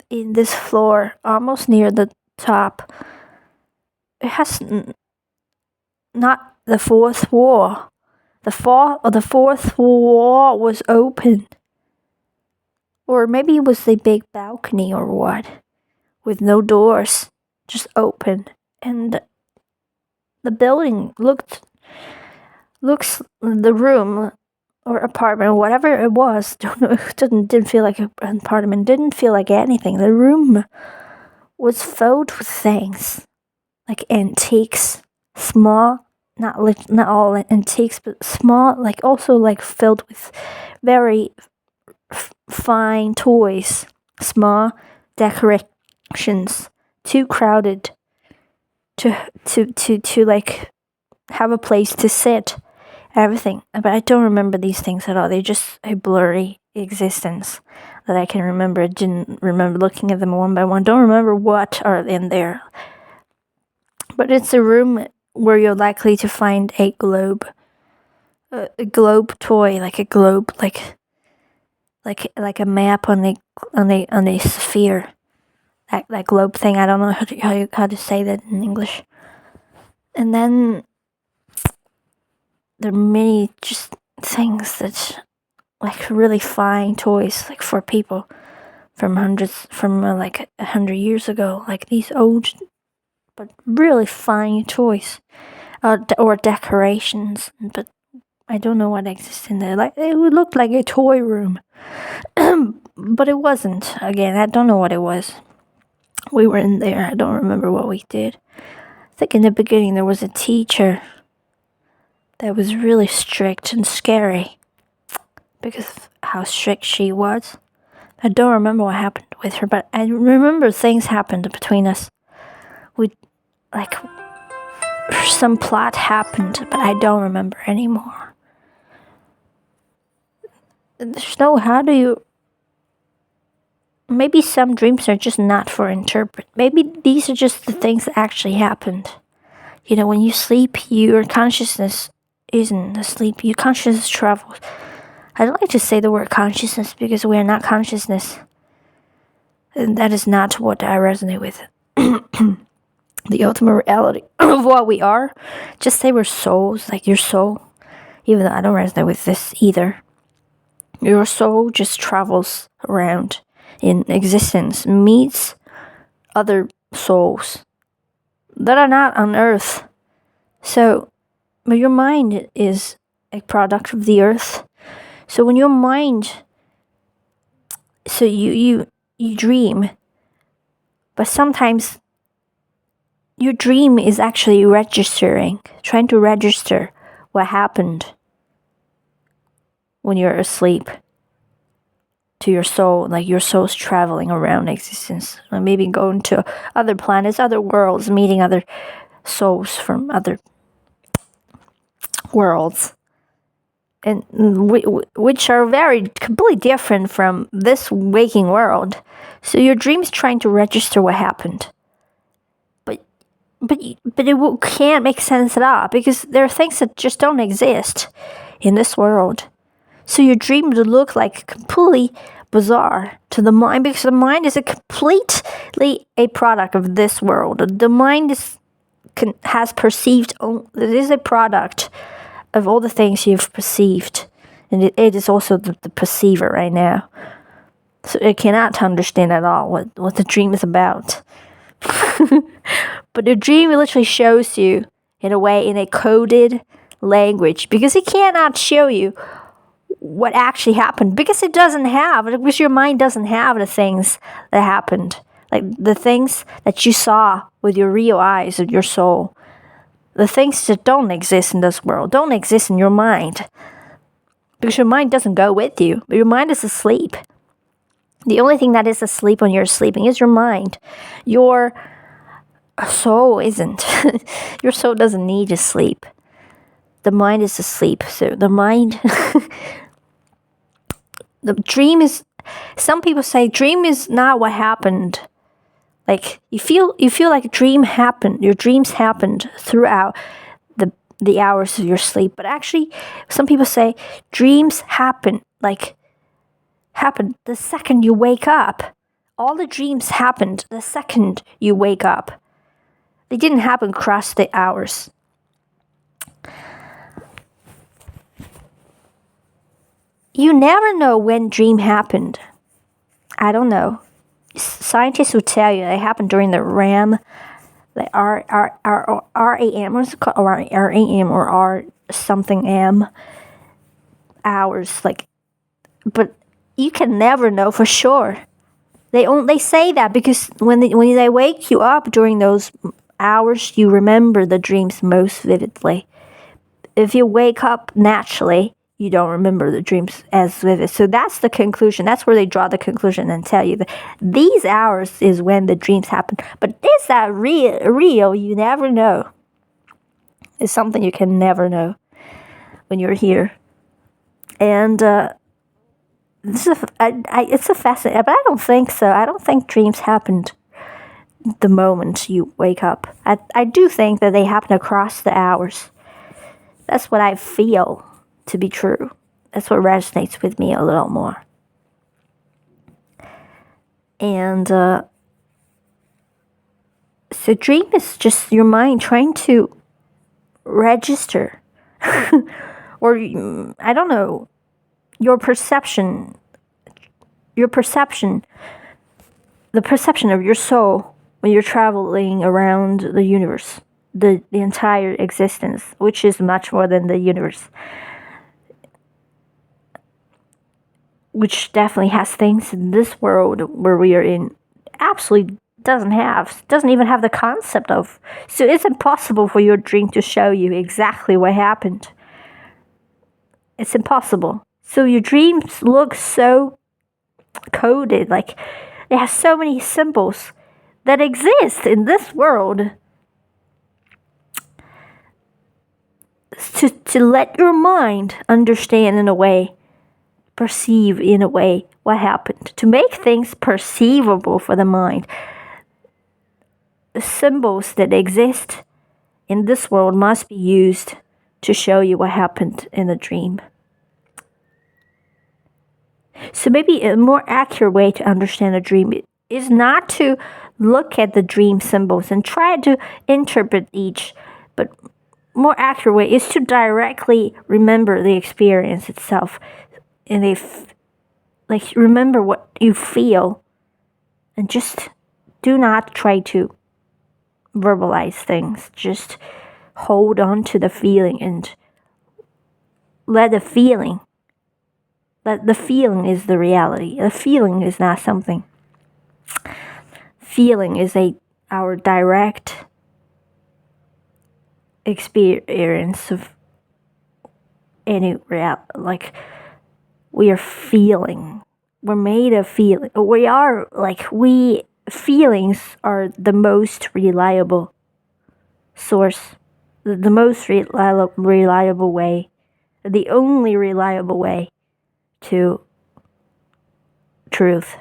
in this floor, almost near the top. It has not the fourth wall. The fourth wall was open. Or maybe it was a big balcony or what, with no doors, just open. And the building looks the room or apartment, whatever it was, don't know, didn't feel like an apartment, didn't feel like anything. The room was filled with things like antiques, small, not all antiques, but small, like also like filled with very fine toys, small decorations, too crowded to like have a place to sit. Everything, but I don't remember these things at all. They're just a blurry existence that I can remember. I didn't remember looking at them one by one. Don't remember what are in there. But it's a room where you're likely to find a globe, a globe toy, like a globe, like a map on a sphere. That globe thing. I don't know how to say that in English. And then there are many just things that like really fine toys, like for people from like 100 years ago, like these old but really fine toys, or decorations. But I don't know what exists in there. Like it would look like a toy room, but it wasn't. Again, I don't know what it was. We were in there. I don't remember what we did. I think in the beginning there was a teacher that was really strict and scary because of how strict she was. I don't remember what happened with her, but I remember things happened between us. We, like, some plot happened, but I don't remember anymore. There's no, how do you... Maybe some dreams are just not for interpret. Maybe these are just the things that actually happened. You know, when you sleep, your consciousness isn't asleep. Your consciousness travels. I don't like to say the word consciousness because we are not consciousness. And that is not what I resonate with. The ultimate reality of what we are. Just say we're souls, like your soul. Even though I don't resonate with this either. Your soul just travels around in existence, meets other souls that are not on Earth. So, but your mind is a product of the Earth. So when your mind, so you dream, but sometimes your dream is actually trying to register what happened when you're asleep to your soul, like your soul's traveling around existence, or maybe going to other planets, other worlds, meeting other souls from other worlds, and which are very completely different from this waking world. So your dream's trying to register what happened, but it can't make sense at all because there are things that just don't exist in this world. So your dream would look like completely bizarre to the mind because the mind is completely a product of this world. The mind has perceived. It is a product of all the things you've perceived, and it is also the perceiver right now. So it cannot understand at all what the dream is about. But the dream literally shows you in a coded language because it cannot show you what actually happened because your mind doesn't have the things that happened, like the things that you saw with your real eyes of your soul. The things that don't exist in this world don't exist in your mind because your mind doesn't go with you. Your mind is asleep. The only thing that is asleep when you're sleeping is your mind. Your soul isn't. Your soul doesn't need to sleep. The mind is asleep. So the mind... The dream is... Some people say dream is not what happened. Like you feel like your dreams happened throughout the hours of your sleep. But actually, some people say dreams happen the second you wake up. All the dreams happened the second you wake up. They didn't happen across the hours. You never know when dream happened. I don't know. Scientists would tell you it happened during the RAM, the RAM, what's it called? RAM or R something M hours. But you can never know for sure. They say that because when they wake you up during those hours, you remember the dreams most vividly. If you wake up naturally, you don't remember the dreams as vivid. So that's the conclusion. That's where they draw the conclusion and tell you that these hours is when the dreams happen. But is that real? You never know. It's something you can never know when you're here. And it's a fascinating, but I don't think so. I don't think dreams happened the moment you wake up. I do think that they happen across the hours. That's what I feel to be true. That's what resonates with me a little more. And so dream is just your mind trying to register or I don't know, your perception, the perception of your soul when you're traveling around the universe, the entire existence, which is much more than the universe, which definitely has things in this world where we are in absolutely doesn't even have the concept of. So it's impossible for your dream to show you exactly what happened. It's impossible. So your dreams look so coded, like it has so many symbols that exist in this world to let your mind understand in a way, perceive in a way what happened, to make things perceivable for the mind. The symbols that exist in this world must be used to show you what happened in the dream. So maybe a more accurate way to understand a dream is not to look at the dream symbols and try to interpret each, but more accurate way is to directly remember the experience itself. And remember what you feel and just do not try to verbalize things. Just hold on to the feeling and let the feeling is the reality. The feeling is not something. Feeling is our direct experience of any reality. Like we are feeling. We're made of feeling. Feelings are the most reliable source, the most reliable way, the only reliable way to truth.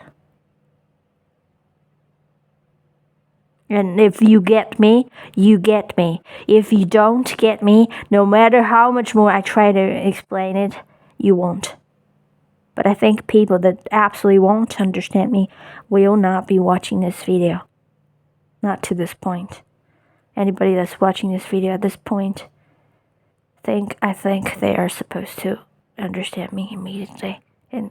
And if you get me, you get me. If you don't get me, no matter how much more I try to explain it, you won't. But I think people that absolutely won't understand me will not be watching this video. Not to this point. Anybody that's watching this video at this point, I think they are supposed to understand me immediately. And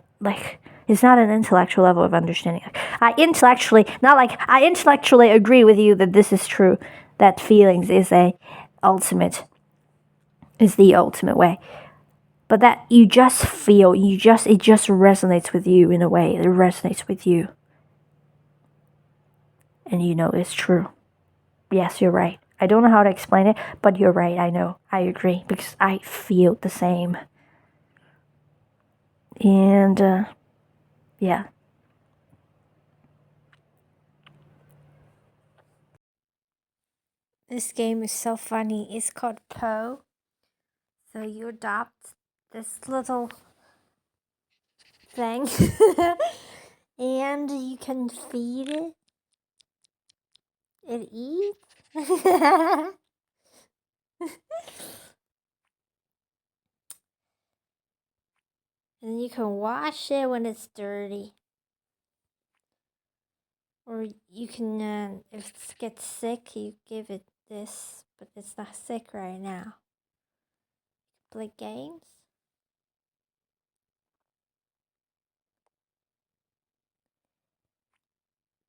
it's not an intellectual level of understanding. I intellectually agree with you that this is true, that feelings is the ultimate way. But that you just feel, it just resonates with you in a way. It resonates with you. And you know it's true. Yes, you're right. I don't know how to explain it, but you're right. I know. I agree because I feel the same. And, yeah. This game is so funny. It's called Poe. So you adopt this little thing and you can feed it It eats? And you can wash it when it's dirty. Or you can, if it gets sick, you give it this, but it's not sick right now. Play games?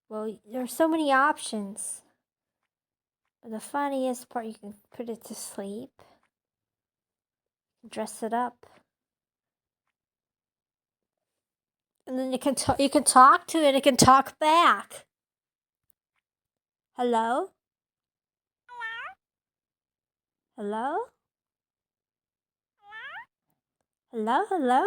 Well, there's so many options. But the funniest part, you can put it to sleep. Dress it up. And then you can talk to it, it can talk back. Hello? Hello? Hello? Hello?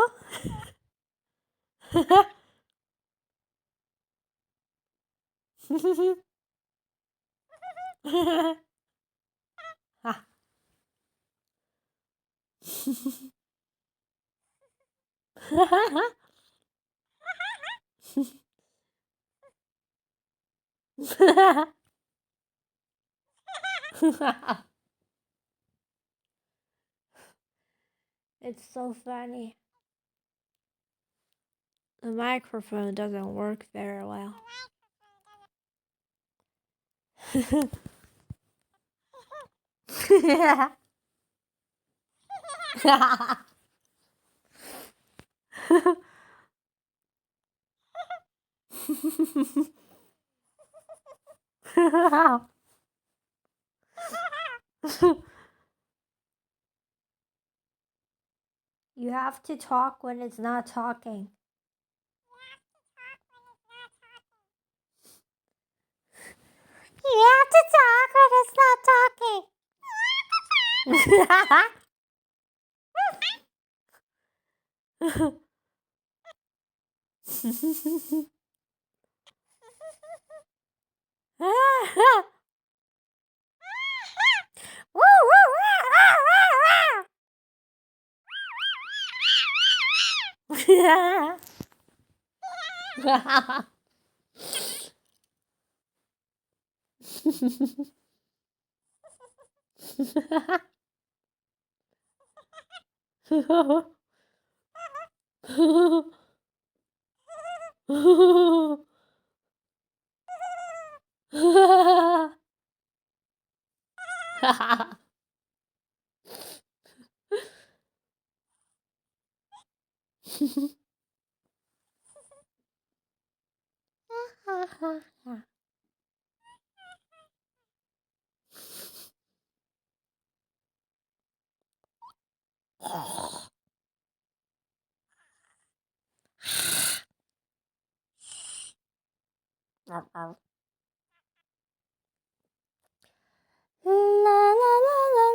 It's so funny. The microphone doesn't work very well. You have to talk when it's not talking. You have to talk when it's not talking. La la la la.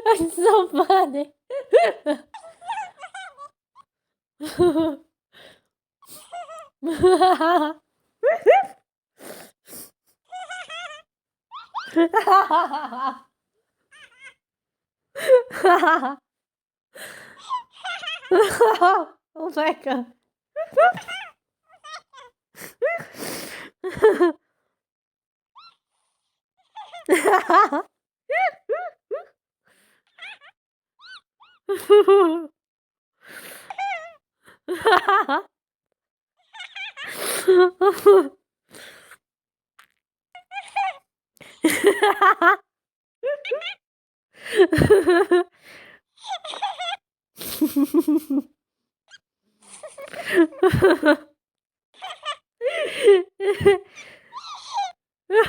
It's so funny. Oh my god.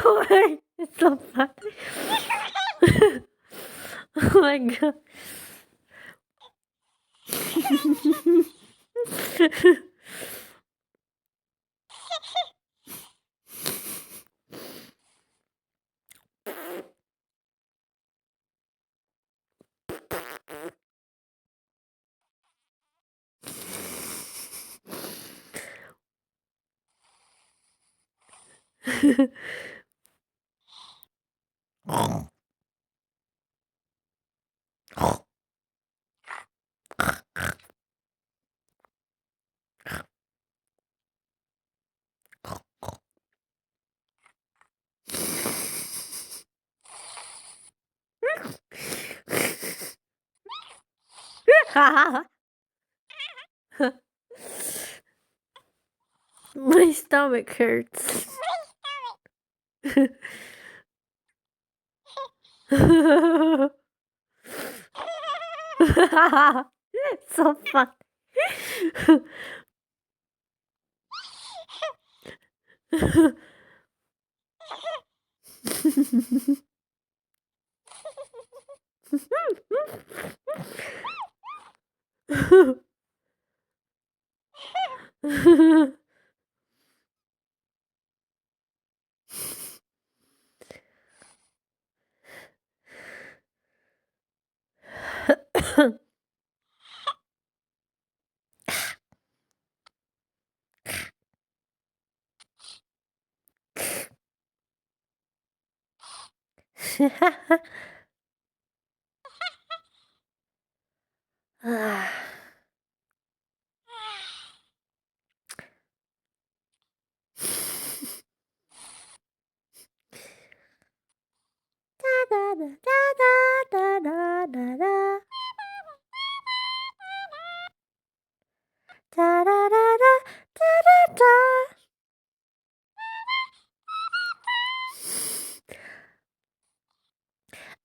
Oh my, it's so funny. Oh my god. My stomach hurts. It's so fun.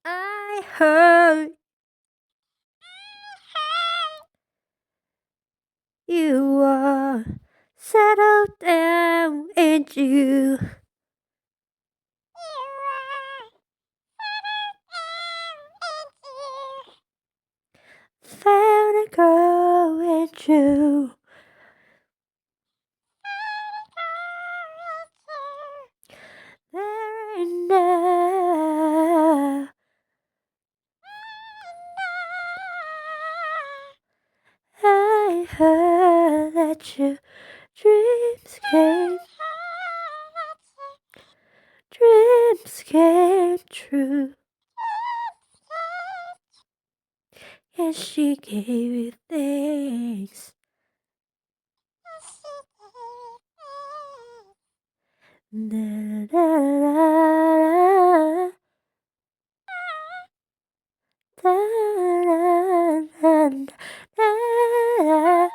I heard you are settled down and you found a girl and you there and now. I heard that your dreams came true. And she gave you thanks. Da, da, da, da, da, da, da.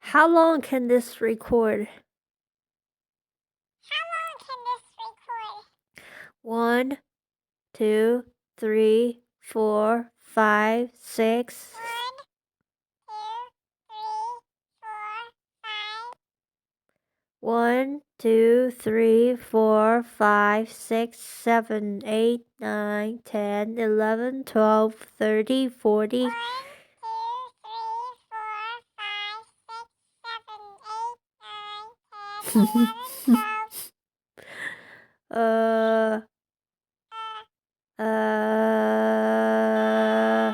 How long can this record? 1, 2, 3, 4, 5, 6. 1, 2, 3, 4, 5, 6, 7, 8, 9, 10, 11, 12, 30, 40. uh, uh, uh,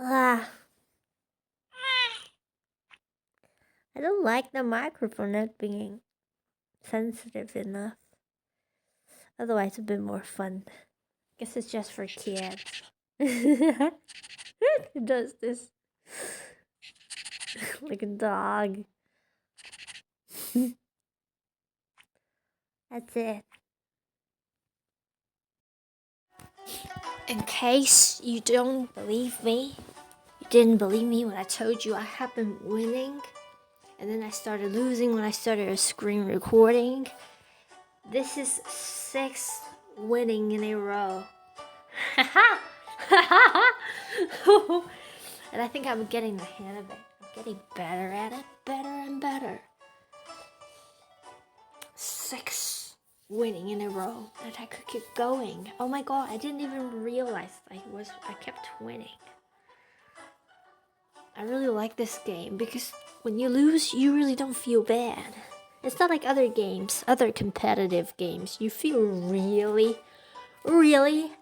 I don't like the microphone not being sensitive enough. Otherwise, it's a bit more fun. Guess it's just for kids. It does this like a dog. That's it. In case you don't believe me, you didn't believe me when I told you I have been winning, and then I started losing when I started a screen recording. This is 6 winning in a row. And I think I'm getting the hang of it. I'm getting better at it, better and better. 6 winning in a row, and I could keep going. Oh my god, I didn't even realize I kept winning. I really like this game because when you lose, you really don't feel bad. It's not like other games, other competitive games. You feel really, really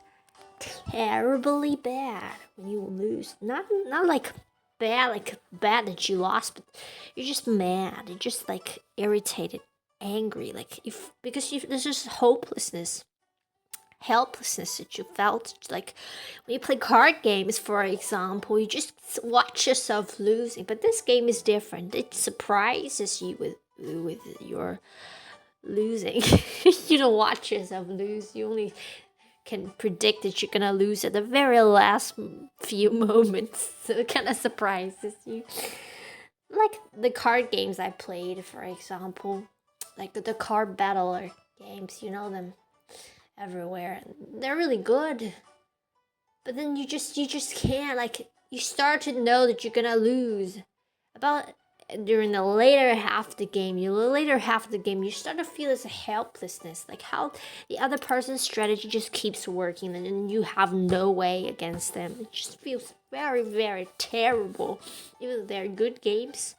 terribly bad when you lose. Not like bad that you lost, but you're just mad. You're just like irritated, angry, like because there's just hopelessness, helplessness that you felt. Like when you play card games, for example, you just watch yourself losing. But this game is different. It surprises you with your losing. You don't watch yourself lose. You only can predict that you're gonna lose at the very last few moments. So it kind of surprises you. Like the card games I played, for example, like the card battler games, you know them everywhere. They're really good. But then you just can't, like, you start to know that you're gonna lose. About during the later half of the game, you start to feel this helplessness, like how the other person's strategy just keeps working and you have no way against them. It just feels very, very terrible. Even though they're good games,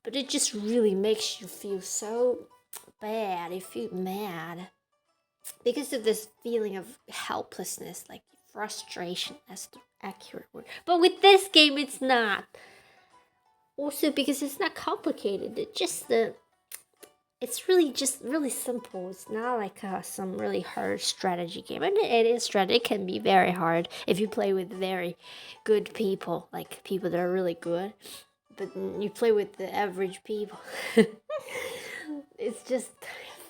but it just really makes you feel so bad. You feel mad because of this feeling of helplessness, like frustration. That's the accurate word. But with this game, it's not. Also, because it's not complicated. It's really just really simple. It's not like some really hard strategy game. And it is strategy. It can be very hard if you play with very good people, like people that are really good. But you play with the average people. It's just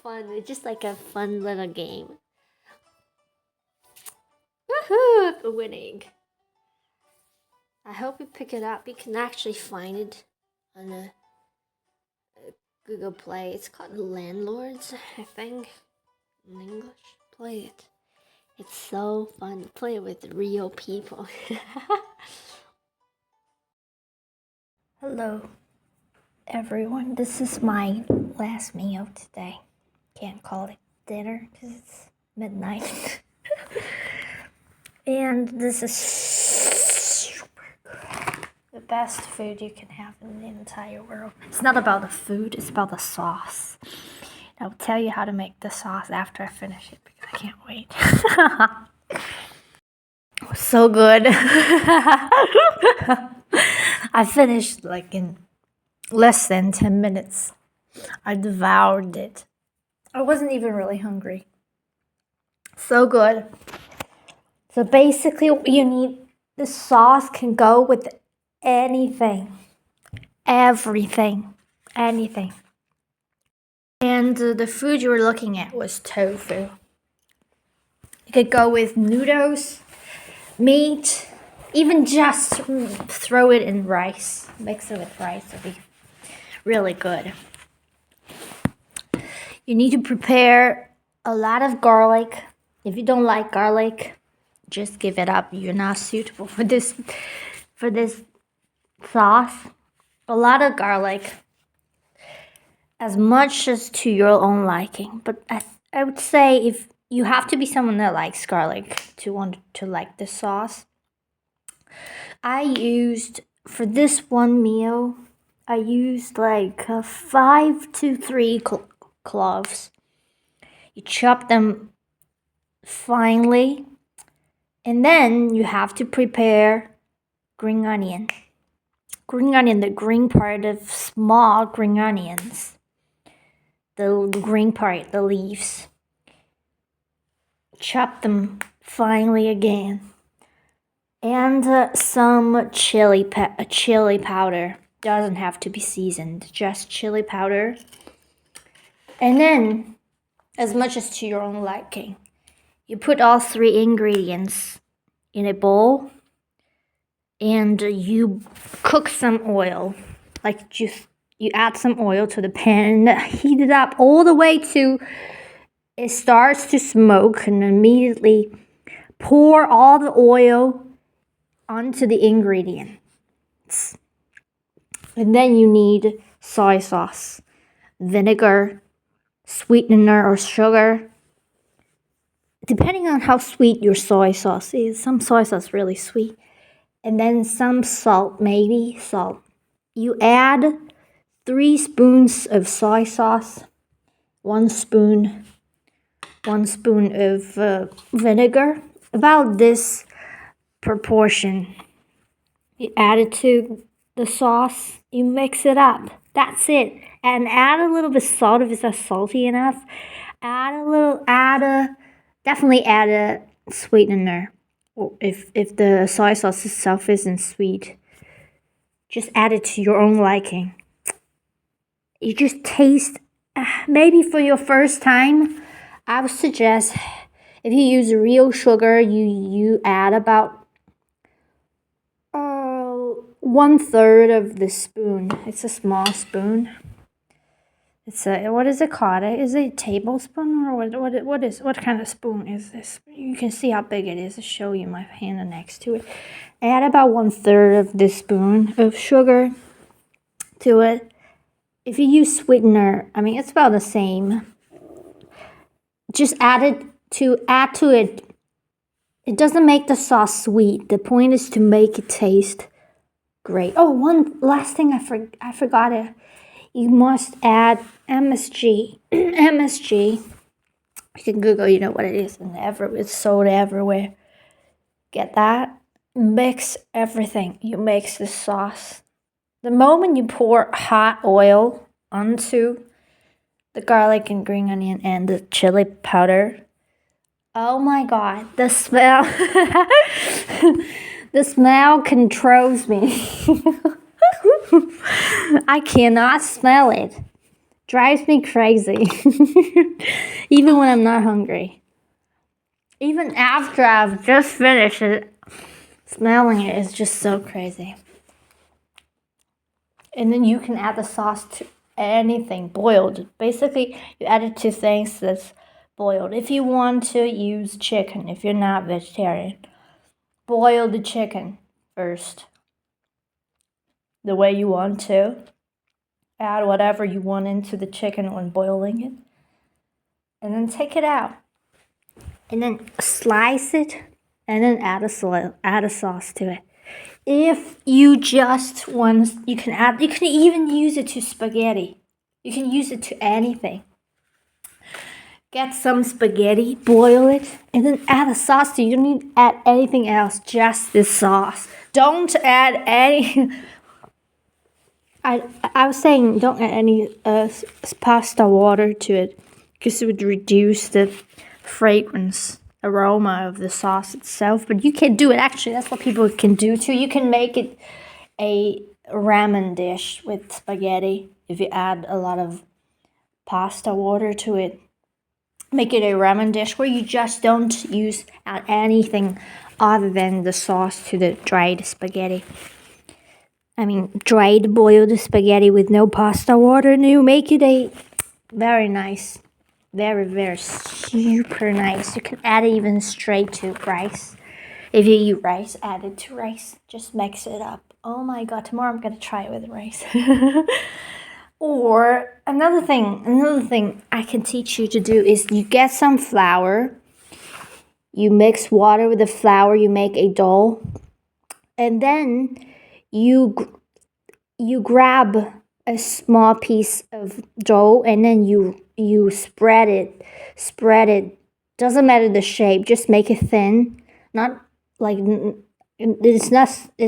fun. It's just like a fun little game. Woohoo! Winning. I hope you pick it up. You can actually find it on a Google Play. It's called Landlords, I think, in English. Play it. It's so fun to play with real people. Hello, everyone. This is my last meal today. Can't call it dinner because it's midnight. And this is super good. The best food you can have in the entire world. It's not about the food, it's about the sauce. I'll tell you how to make the sauce after I finish it because I can't wait. So good. I finished like in less than 10 minutes. I devoured it. I wasn't even really hungry. So good. So basically, you need the sauce can go with anything, everything, anything. And the food you were looking at was tofu. You could go with noodles, meat, even just throw it in rice. Mix it with rice. It'll be really good. You need to prepare a lot of garlic. If you don't like garlic, just give it up. You're not suitable for this sauce. A lot of garlic, as much as to your own liking. But I would say if you have to be someone that likes garlic to want to like the sauce. I used, for this one meal, I used like 5 to 3 cloves. You chop them finely, and then you have to prepare green onion. Green onion, the green part of small green onions. The green part, the leaves. Chop them finely again. And some chili powder. Doesn't have to be seasoned, just chili powder. And then, as much as to your own liking, you put all 3 ingredients in a bowl and you cook some oil. Like you add some oil to the pan and heat it up all the way to it starts to smoke, and immediately pour all the oil onto the ingredients. And then you need soy sauce, vinegar, sweetener or sugar, depending on how sweet your soy sauce is. Some soy sauce is really sweet. And then some salt, maybe salt. You add 3 spoons of soy sauce, 1 spoon of vinegar, about this proportion. You add it to the sauce, you mix it up. That's it. And add a little bit of salt if it's not salty enough. Definitely add a sweetener. If the soy sauce itself isn't sweet, just add it to your own liking. You just taste, maybe for your first time, I would suggest if you use real sugar, you add about 1/3 of the spoon. It's a small spoon. It's a, what is it called? Is it a tablespoon or what kind of spoon is this? You can see how big it is. I'll show you my hand next to it. Add about 1/3 of this spoon of sugar to it. If you use sweetener, I mean it's about the same. Just add to it. It doesn't make the sauce sweet. The point is to make it taste great. Oh, one last thing I forgot it. You must add MSG. MSG. You can Google, you know what it is, and it's sold everywhere. Get that? Mix everything. You mix the sauce. The moment you pour hot oil onto the garlic and green onion and the chili powder, oh my god, the smell. The smell controls me. I cannot smell it. Drives me crazy. Even when I'm not hungry. Even after I've just finished it, smelling it is just so crazy. And then you can add the sauce to anything boiled. Basically, you add it to things that's boiled. If you want to use chicken, if you're not vegetarian, boil the chicken first the way you want to. Add whatever you want into the chicken when boiling it. And then take it out. And then slice it and then add a sauce to it. If you just want, you can even use it to spaghetti. You can use it to anything. Get some spaghetti, boil it, and then add a sauce to it. You don't need to add anything else, just this sauce. Don't add any. I was saying don't add any pasta water to it because it would reduce the fragrance, aroma of the sauce itself. But you can do it. Actually, that's what people can do too. You can make it a ramen dish with spaghetti if you add a lot of pasta water to it. Make it a ramen dish where you just don't add anything other than the sauce to the dried spaghetti. I mean, dried boiled spaghetti with no pasta water, and you make it a very nice, very, very super nice. You can add it even straight to rice. If you eat rice, add it to rice. Just mix it up. Oh my god, tomorrow I'm gonna try it with rice. Or another thing I can teach you to do is you get some flour, you mix water with the flour, you make a dough, and then you grab a small piece of dough and then you spread it. Doesn't matter the shape, just make it thin, not like it's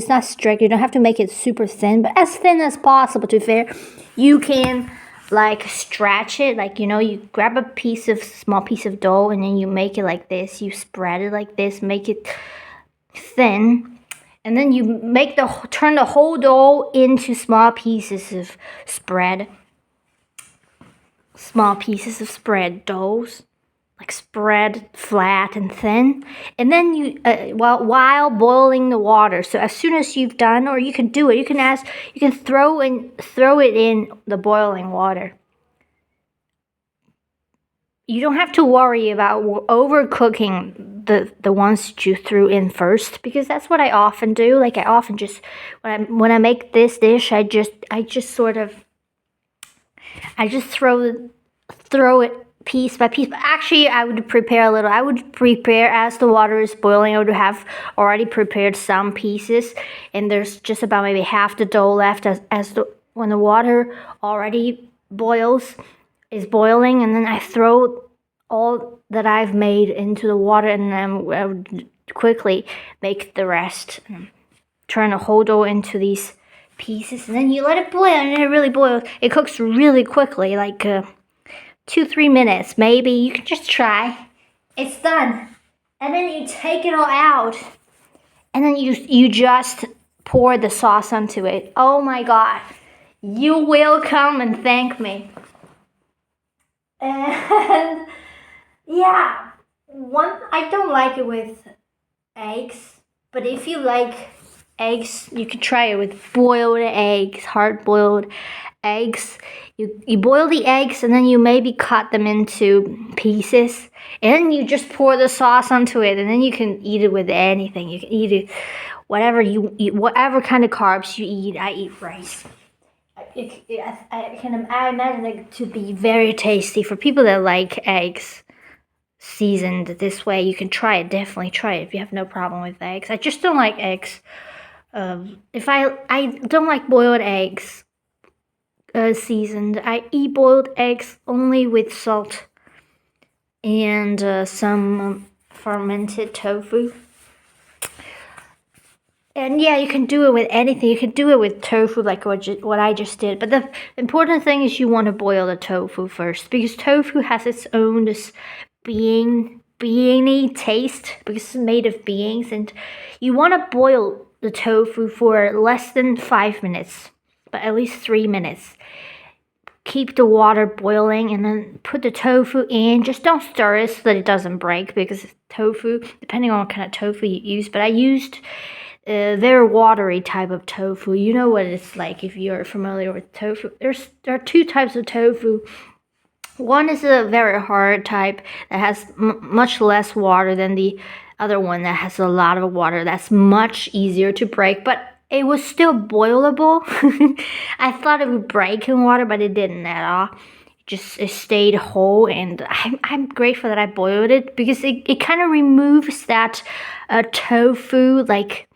not strict. You don't have to make it super thin, but as thin as possible. To be fair, you can like stretch it. Like you grab a small piece of dough, and then you make it like this. You spread it like this, make it thin, and then you turn the whole dough into small pieces of doughs, like spread flat and thin. And then you while boiling the water, so as soon as you've done, or you can do it, you can throw it in the boiling water. You don't have to worry about overcooking the ones that you threw in first, because that's what I often do. Like I often just when I make this dish, I just throw it piece by piece. But actually, I would prepare a little. I would prepare as the water is boiling. I would have already prepared some pieces, and there's just about maybe half the dough left when the water already is boiling, and then I throw all that I've made into the water, and then I would quickly make the rest. Turn the whole dough into these pieces, and then you let it boil, and it really boils. It cooks really quickly, like 2-3 minutes maybe. You can just try. It's done, and then you take it all out, and then you just pour the sauce onto it. Oh my god, you will come and thank me. And yeah, I don't like it with eggs, but if you like eggs, you can try it with boiled eggs, hard-boiled eggs. You boil the eggs, and then you maybe cut them into pieces, and then you just pour the sauce onto it, and then you can eat it with anything. You can eat it whatever you eat, whatever kind of carbs you eat. I eat rice. I imagine it to be very tasty for people that like eggs seasoned this way. You can try it. Definitely try it if you have no problem with eggs. I just don't like eggs. If I don't like boiled eggs seasoned. I eat boiled eggs only with salt and some fermented tofu. And yeah, you can do it with anything. You can do it with tofu, like what I just did. But the important thing is you want to boil the tofu first, because tofu has its own this beany taste, because it's made of beans, and you want to boil the tofu for less than 5 minutes, but at least 3 minutes. Keep the water boiling, and then put the tofu in. Just don't stir it so that it doesn't break, because tofu, depending on what kind of tofu you use, but I used very watery type of tofu. You know what it's like if you're familiar with tofu. There are two types of tofu. One is a very hard type that has much less water than the other one that has a lot of water. That's much easier to break, but it was still boilable. I thought it would break in water, but it didn't at all. It stayed whole, and I'm grateful that I boiled it, because it kind of removes that tofu, like,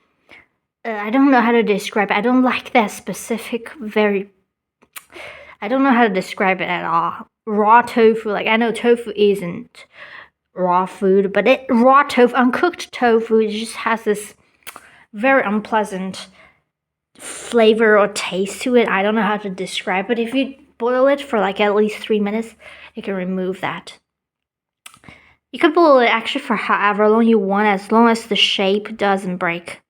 I don't know how to describe it. I don't like that specific I don't know how to describe it at all. Raw tofu, like, I know tofu isn't raw food, but raw tofu, uncooked tofu, it just has this very unpleasant flavor or taste to it. I don't know how to describe it. If you boil it for like at least 3 minutes, you can remove that. You can boil it actually for however long you want, as long as the shape doesn't break.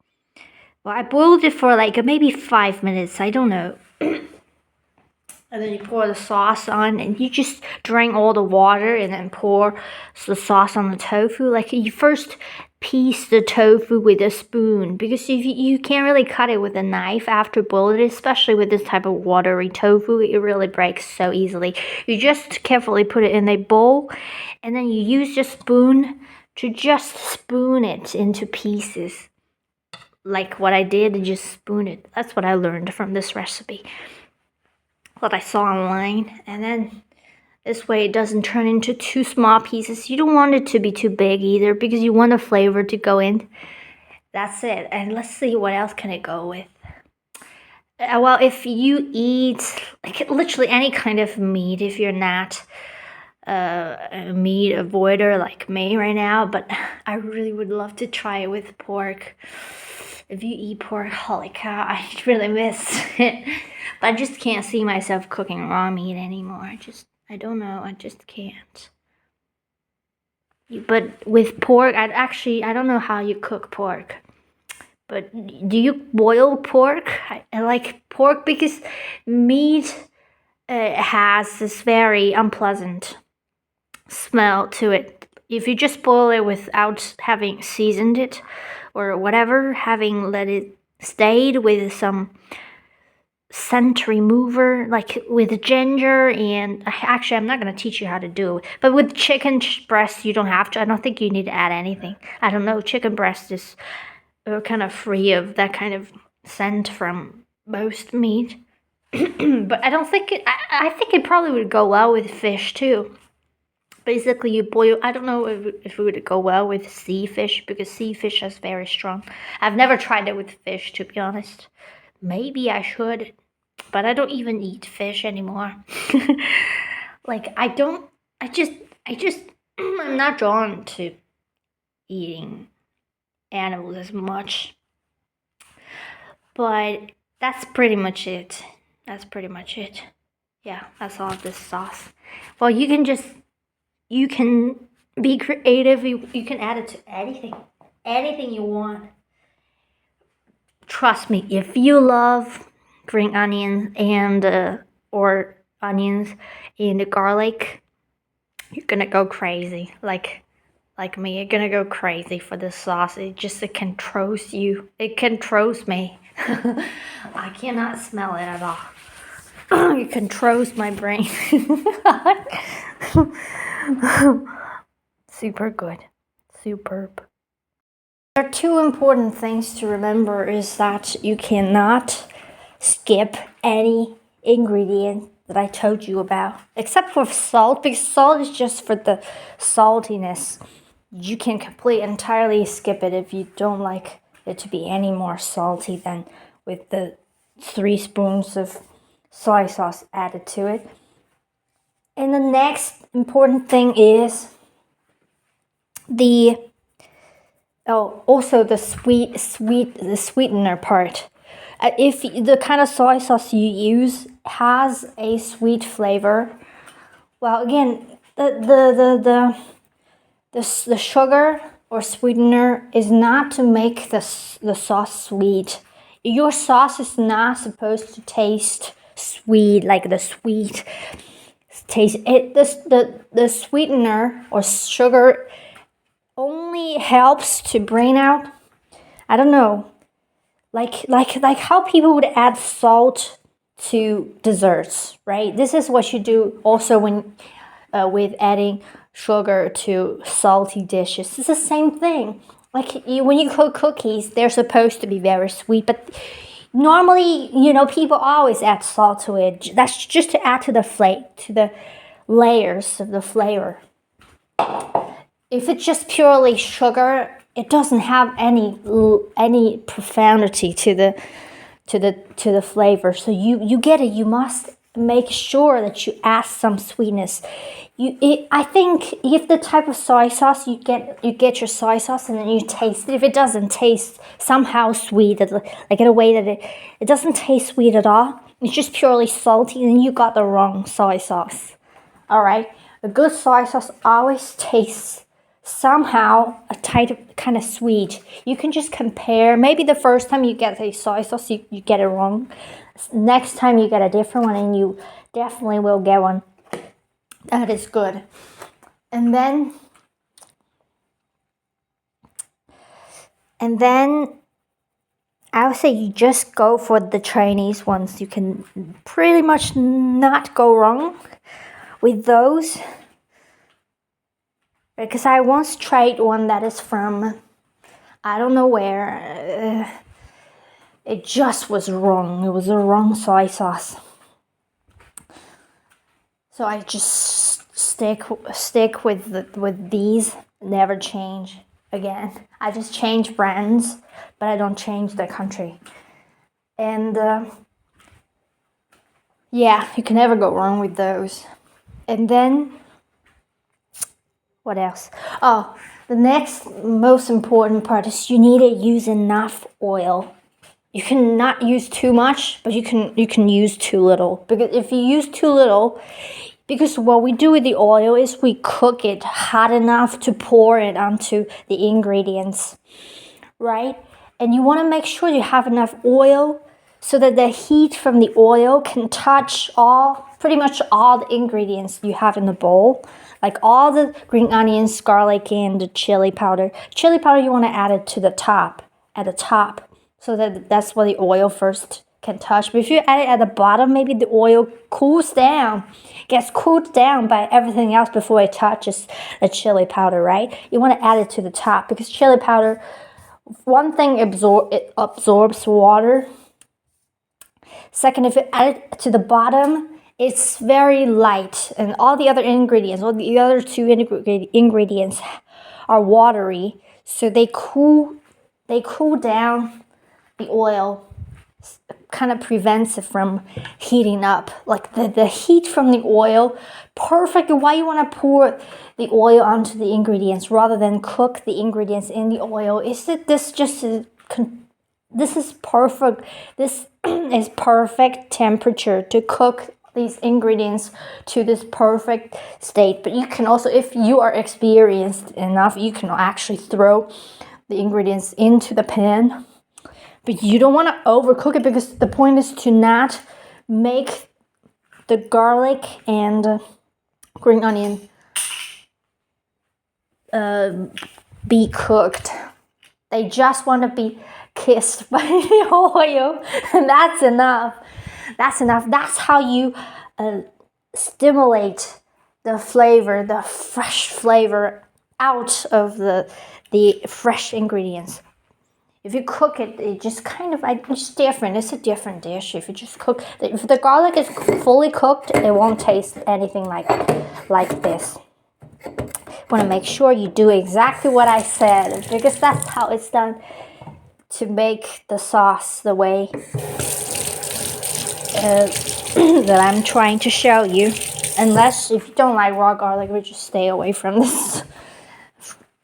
Well, I boiled it for like maybe 5 minutes. I don't know. And then you pour the sauce on, and you just drain all the water and then pour the sauce on the tofu. Like, you first piece the tofu with a spoon, because if you can't really cut it with a knife after boiling it, especially with this type of watery tofu. It really breaks so easily. You just carefully put it in a bowl, and then you use your spoon to just spoon it into pieces. Like what I did, and just spoon it. That's what I learned from this recipe that I saw online. And then this way it doesn't turn into too small pieces. You don't want it to be too big either, because you want the flavor to go in. That's it. And let's see, what else can it go with? Well, if you eat like literally any kind of meat, if you're not a meat avoider like me right now, but I really would love to try it with pork. If you eat pork, holy cow, I really miss it. But I just can't see myself cooking raw meat anymore. I don't know, I just can't. But with pork, I don't know how you cook pork. But do you boil pork? I like pork because meat has this very unpleasant smell to it. If you just boil it without having seasoned it or whatever, having let it stayed with some scent remover, like with ginger, and actually I'm not going to teach you how to do it, but with chicken breast you don't have to. I don't think you need to add anything. I don't know, chicken breast is kind of free of that kind of scent from most meat. But I don't think I think it probably would go well with fish too. Basically you boil, I don't know if it would go well with sea fish, because sea fish is very strong. I've never tried it with fish, to be honest. Maybe I should, but I don't even eat fish anymore. Like I just I'm not drawn to eating animals as much. But that's pretty much it. That's pretty much it. Yeah, that's all of this sauce. Well, you can be creative. You can add it to anything you want. Trust me, if you love green onions and or onions and garlic, you're gonna go crazy. Like me, you're gonna go crazy for this sauce. It controls you. It controls me. I cannot smell it at all. It controls my brain. Super good. Superb. There are two important things to remember is that you cannot skip any ingredient that I told you about, except for salt, because salt is just for the saltiness. You can completely entirely skip it if you don't like it to be any more salty than with the 3 spoons of soy sauce added to it. And the next important thing is also the sweetener part. If the kind of soy sauce you use has a sweet flavor, well, again, the sugar or sweetener is not to make the sauce sweet. Your sauce is not supposed to taste sweet, like the sweet taste. The sweetener or sugar only helps to bring out, I don't know, like how people would add salt to desserts, right? This is what you do also when with adding sugar to salty dishes. It's the same thing. Like when you cook cookies, they're supposed to be very sweet, but normally, people always add salt to it. That's just to add to the layers of the flavor. If it's just purely sugar, it doesn't have any profundity to the flavor. So you get it. You must make sure that you add some sweetness. I think if the type of soy sauce you get your soy sauce and then you taste it. If it doesn't taste somehow sweet, like in a way that it doesn't taste sweet at all, it's just purely salty, then you got the wrong soy sauce. All right, a good soy sauce always tastes somehow a kind of sweet. You can just compare. Maybe the first time you get a soy sauce, you get it wrong. Next time you get a different one, and you definitely will get one that is good. And then I would say you just go for the Chinese ones. You can pretty much not go wrong with those. Because I once tried one that is from, I don't know where. It just was wrong. It was the wrong soy sauce. So I just stick with these. Never change again. I just change brands, but I don't change the country. And yeah, you can never go wrong with those. And then what else? Oh, The next most important part is you need to use enough oil. You cannot use too much, but you can use too little. Because if you use too little, because what we do with the oil is we cook it hot enough to pour it onto the ingredients, right? And you want to make sure you have enough oil so that the heat from the oil can touch pretty much all the ingredients you have in the bowl. Like all the green onions, garlic, and the chili powder. Chili powder, you want to add it to the top, at the top, so that that's where the oil first can touch. But if you add it at the bottom, maybe the oil gets cooled down by everything else before it touches the chili powder, right? You want to add it to the top because chili powder, one thing, it absorbs water. Second, if you add it to the bottom, it's very light, and all the other two ingredients are watery, so they cool down the oil, kind of prevents it from heating up. Like the heat from the oil, perfect. Why you want to pour the oil onto the ingredients rather than cook the ingredients in the oil is that this is perfect. This is perfect temperature to cook these ingredients to this perfect state. But you can also, if you are experienced enough, you can actually throw the ingredients into the pan. But you don't want to overcook it because the point is to not make the garlic and green onion be cooked. They just want to be kissed by the oil, and that's enough. That's how you stimulate the flavor, the fresh flavor out of the fresh ingredients. If you cook it, it just kind of it's different. It's a different dish. If you just cook, if the garlic is fully cooked, it won't taste anything like this. Want to make sure you do exactly what I said because that's how it's done to make the sauce the way that I'm trying to show you. Unless if you don't like raw garlic, we just stay away from this.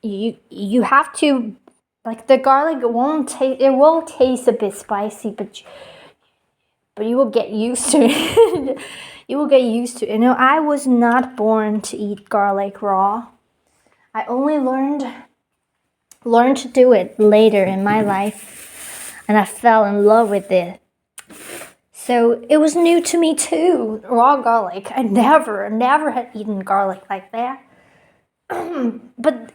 You have to, like, the garlic won't taste. It will taste a bit spicy, but you will get used to it. You will get used to it. You know, I was not born to eat garlic raw. I only learned to do it later in my life, and I fell in love with it. So it was new to me too, raw garlic. I never had eaten garlic like that. But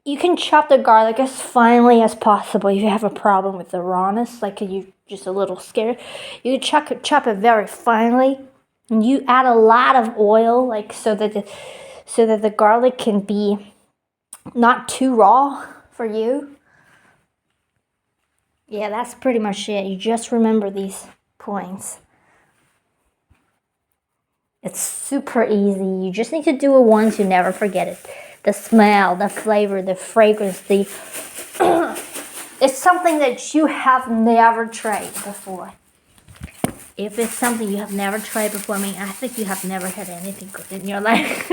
you can chop the garlic as finely as possible if you have a problem with the rawness, like you just a little scared. You chop it very finely, and you add a lot of oil, like so that the garlic can be not too raw for you. Yeah, that's pretty much it. You just remember these points. It's super easy. You just need to do it once, you never forget it. The smell, the flavor, the fragrance, it's something that you have never tried before. If it's something you have never tried before, I think you have never had anything good in your life.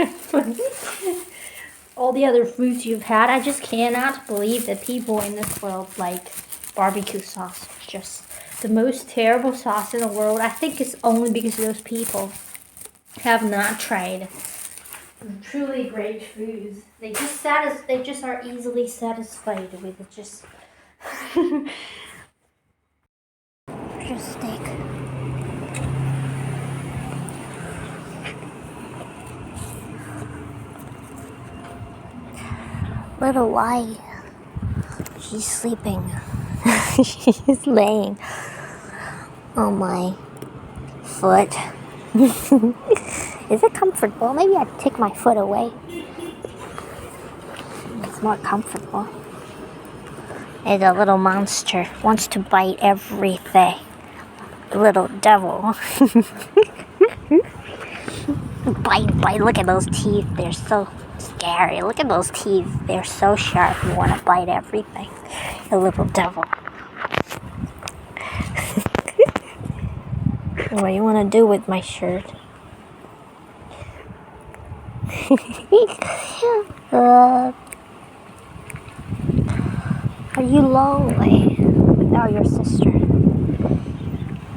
All the other foods you've had, I just cannot believe that people in this world like barbecue sauce. It's just the most terrible sauce in the world. I think it's only because those people have not tried truly great foods. They just are easily satisfied with it. Just steak. Little Wai, she's sleeping. She's laying on my foot. Is it comfortable? Maybe I'd take my foot away. It's more comfortable. It's a little monster. Wants to bite everything. Little devil. Bite. Look at those teeth. They're so scary. Look at those teeth. They're so sharp. You want to bite everything. A little devil. What do you want to do with my shirt? Are you lonely without your sister?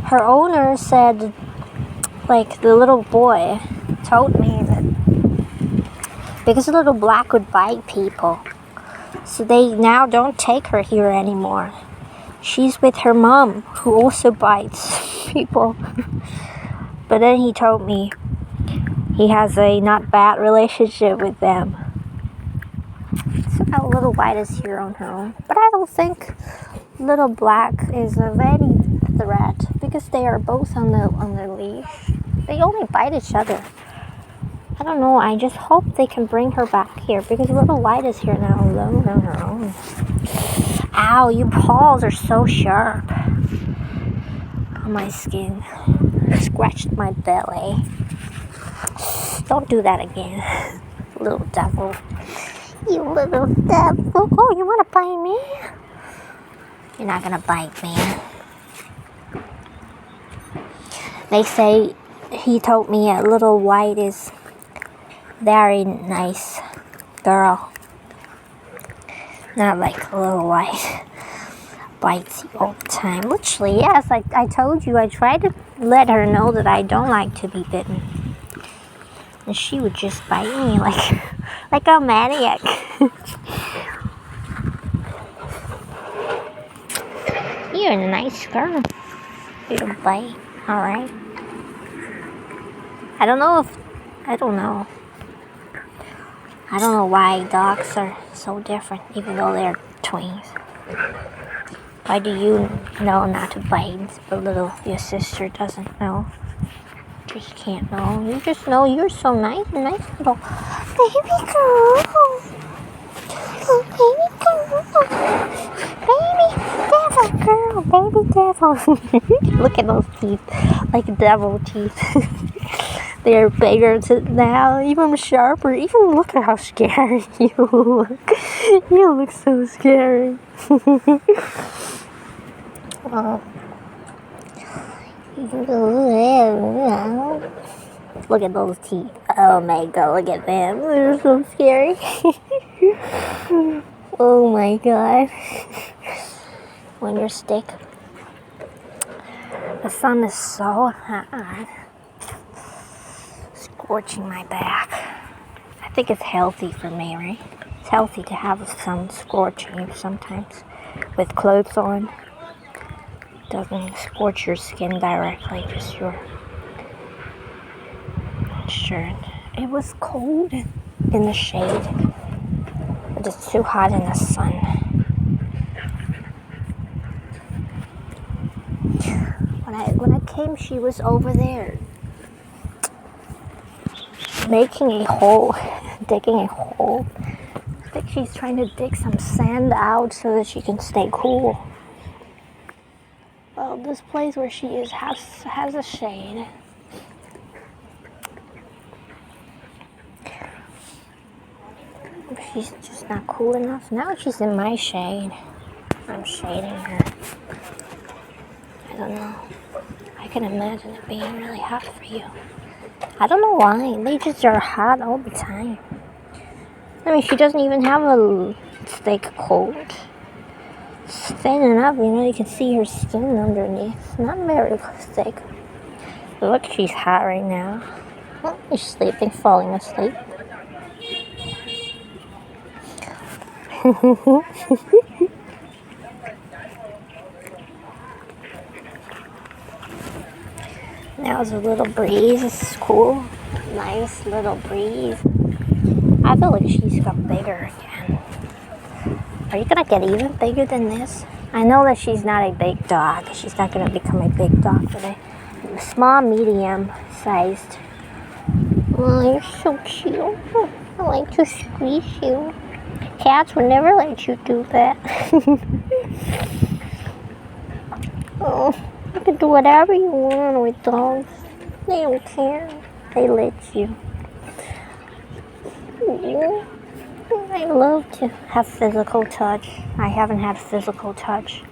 Her owner said, like, the little boy told me that because the little black would bite people, so they now don't take her here anymore. She's with her mom, who also bites people. But then he told me he has a not bad relationship with them. So now little white is here on her own. But I don't think little black is of any threat because they are both on their leash. They only bite each other. I don't know, I just hope they can bring her back here because little white is here now alone on her own. Ow, your paws are so sharp on my skin. Scratched my belly. Don't do that again, little devil. You little devil. Oh, you want to bite me? You're not going to bite me. They say, he told me a little white is very nice girl. Not like a little white bites you all the time. Literally, yes, I told you. I tried to let her know that I don't like to be bitten. And she would just bite me like a maniac. You're a nice girl. You don't bite, alright? I don't know why dogs are so different, even though they're twins. Why do you know not to bite, but your sister doesn't know? Just can't know. You just know you're so nice little baby girl. Oh, baby girl. Baby devil. Look at those teeth, like devil teeth. They're bigger now, even sharper. Even look at how scary you look. You look so scary. Oh. Look at those teeth. Oh my god, look at them. They're so scary. Oh my god. When you're sick. The sun is so hot. Scorching my back. I think it's healthy for me, right? It's healthy to have the sun scorching you sometimes with clothes on. Doesn't scorch your skin directly, just your shirt. It was cold in the shade, but it's too hot in the sun. When I came, she was over there making a hole, digging a hole. I think she's trying to dig some sand out so that she can stay cool. Well, this place where she is has a shade. She's just not cool enough. Now she's in my shade. I'm shading her. I don't know. I can imagine it being really hot for you. I don't know why. They just are hot all the time. I mean, she doesn't even have a thick coat. It's thin enough, you can see her skin underneath. Not very thick. But look, she's hot right now. Oh, she's sleeping, falling asleep. Now it's a little breeze. It's cool. Nice little breeze. I feel like she's got bigger again. Are you gonna get even bigger than this? I know that she's not a big dog. She's not gonna become a big dog, but a small, medium sized. Oh, you're so cute. I like to squeeze you. Cats would never let you do that. Oh, you can do whatever you want with dogs. They don't care. They let you. I love to have physical touch. I haven't had physical touch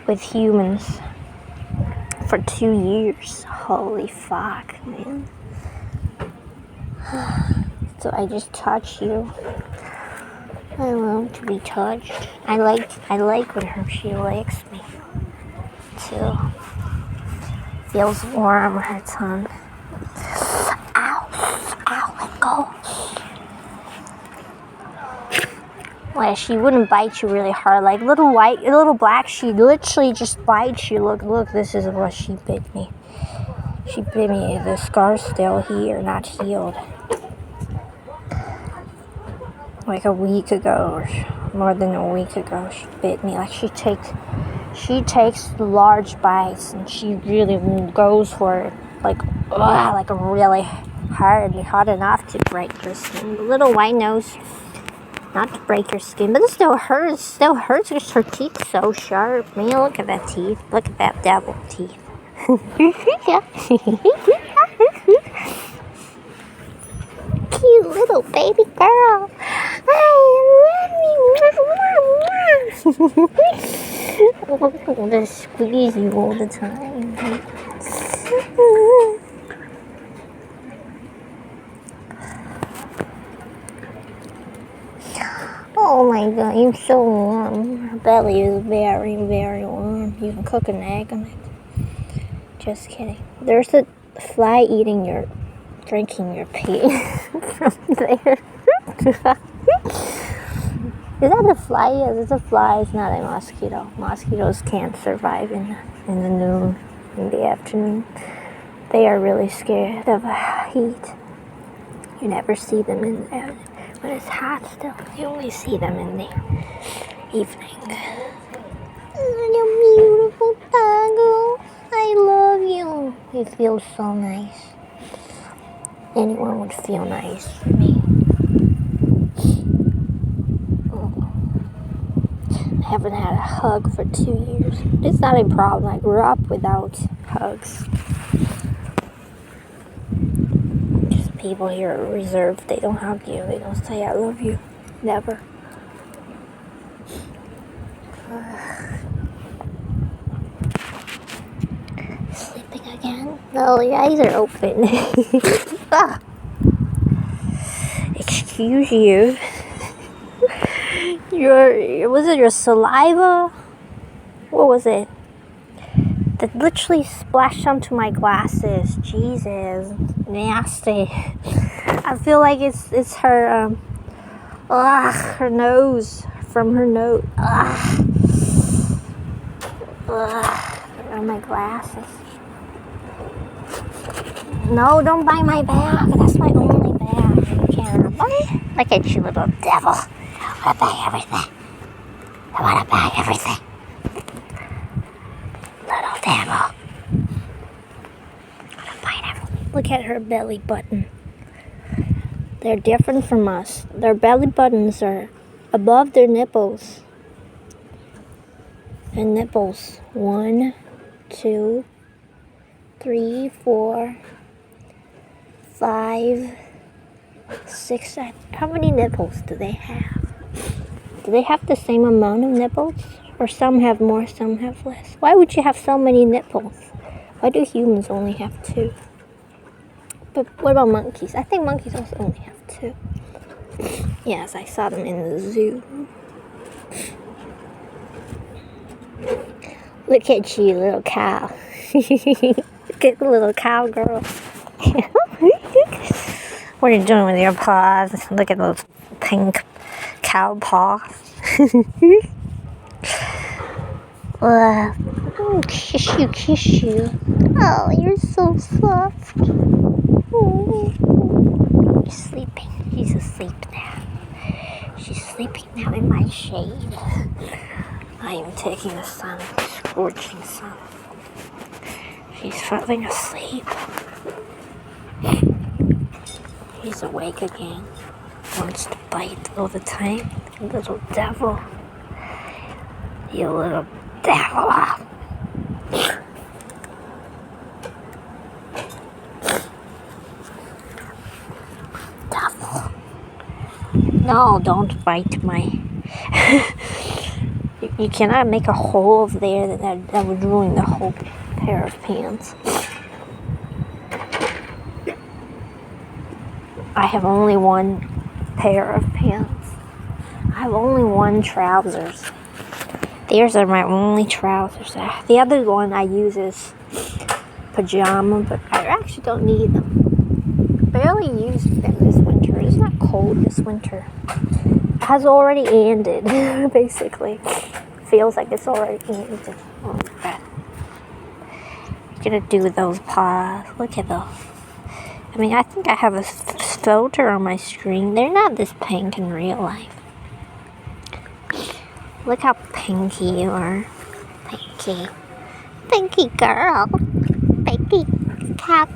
with humans for 2 years. Holy fuck, man. So I just touch you. I love to be touched. I like when she licks me too. Feels warm, her tongue. Ow, let go. Well, she wouldn't bite you really hard. Like little black, she literally just bites you. Look, this is what she bit me. She bit me. The scar's still here, not healed. Like a week ago, or more than a week ago, she bit me. Like she takes large bites, and she really goes for it. Like really hard enough to break your skin. The little white nose, not to break your skin, but it still hurts. It still hurts because her teeth are so sharp. Man, look at that teeth. Look at that devil teeth. Cute little baby girl. I love you. Just squeeze you all the time. Oh my god, you're so warm. Her belly is very, very warm. You can cook an egg on it. Just kidding. There's a fly drinking your pee from there. Is that a fly? Yes, it's a fly. It's not a mosquito. Mosquitoes can't survive in the noon, in the afternoon. They are really scared of heat. You never see them when it's hot still. You only see them in the evening. Oh, you beautiful doggo. I love you. It feels so nice. Anyone would feel nice for me. I haven't had a hug for 2 years. It's not a problem. I grew up without hugs. Just people here are reserved. They don't hug you. They don't say I love you. Never. Sleeping again? No, your eyes are open. Ah. Excuse you. Was it your saliva? What was it? That literally splashed onto my glasses. Jesus, nasty. I feel like it's her her nose, from her nose. On my glasses. No, don't buy my bag. That's my only bag. You can't buy. Look at you, little devil. I want to buy everything. I want to buy everything. Little devil. I want to buy everything. Look at her belly button. They're different from us. Their belly buttons are above their nipples. And nipples. 1, 2, 3, 4, 5, 6. How many nipples do they have? Do they have the same amount of nipples? Or some have more, some have less? Why would you have so many nipples? Why do humans only have 2? But what about monkeys? I think monkeys also only have 2. Yes, I saw them in the zoo. Look at you, little cow. Look at the little cowgirl. What are you doing with your paws? Look at those pink cow paws. Kiss you. Oh, you're so soft. Oh. She's sleeping. She's asleep now. She's sleeping now in my shade. I am taking the sun, scorching sun. She's falling asleep. He's awake again. Wants to bite all the time. Little devil. You little devil. Devil. No, don't bite my... You cannot make a hole over there. That would ruin the whole pair of pants. I have only one pair of pants. I have only one trousers. These are my only trousers. The other one I use is pajama, but I actually don't need them. Barely used them this winter. It's not cold this winter. It has already ended, basically. Feels like it's already ended. Oh my god. I'm gonna do those paws. Look at those. I mean, I think I have a filter on my screen. They're not this pink in real life. Look how pinky you are. Pinky. Pinky girl. Pinky cat.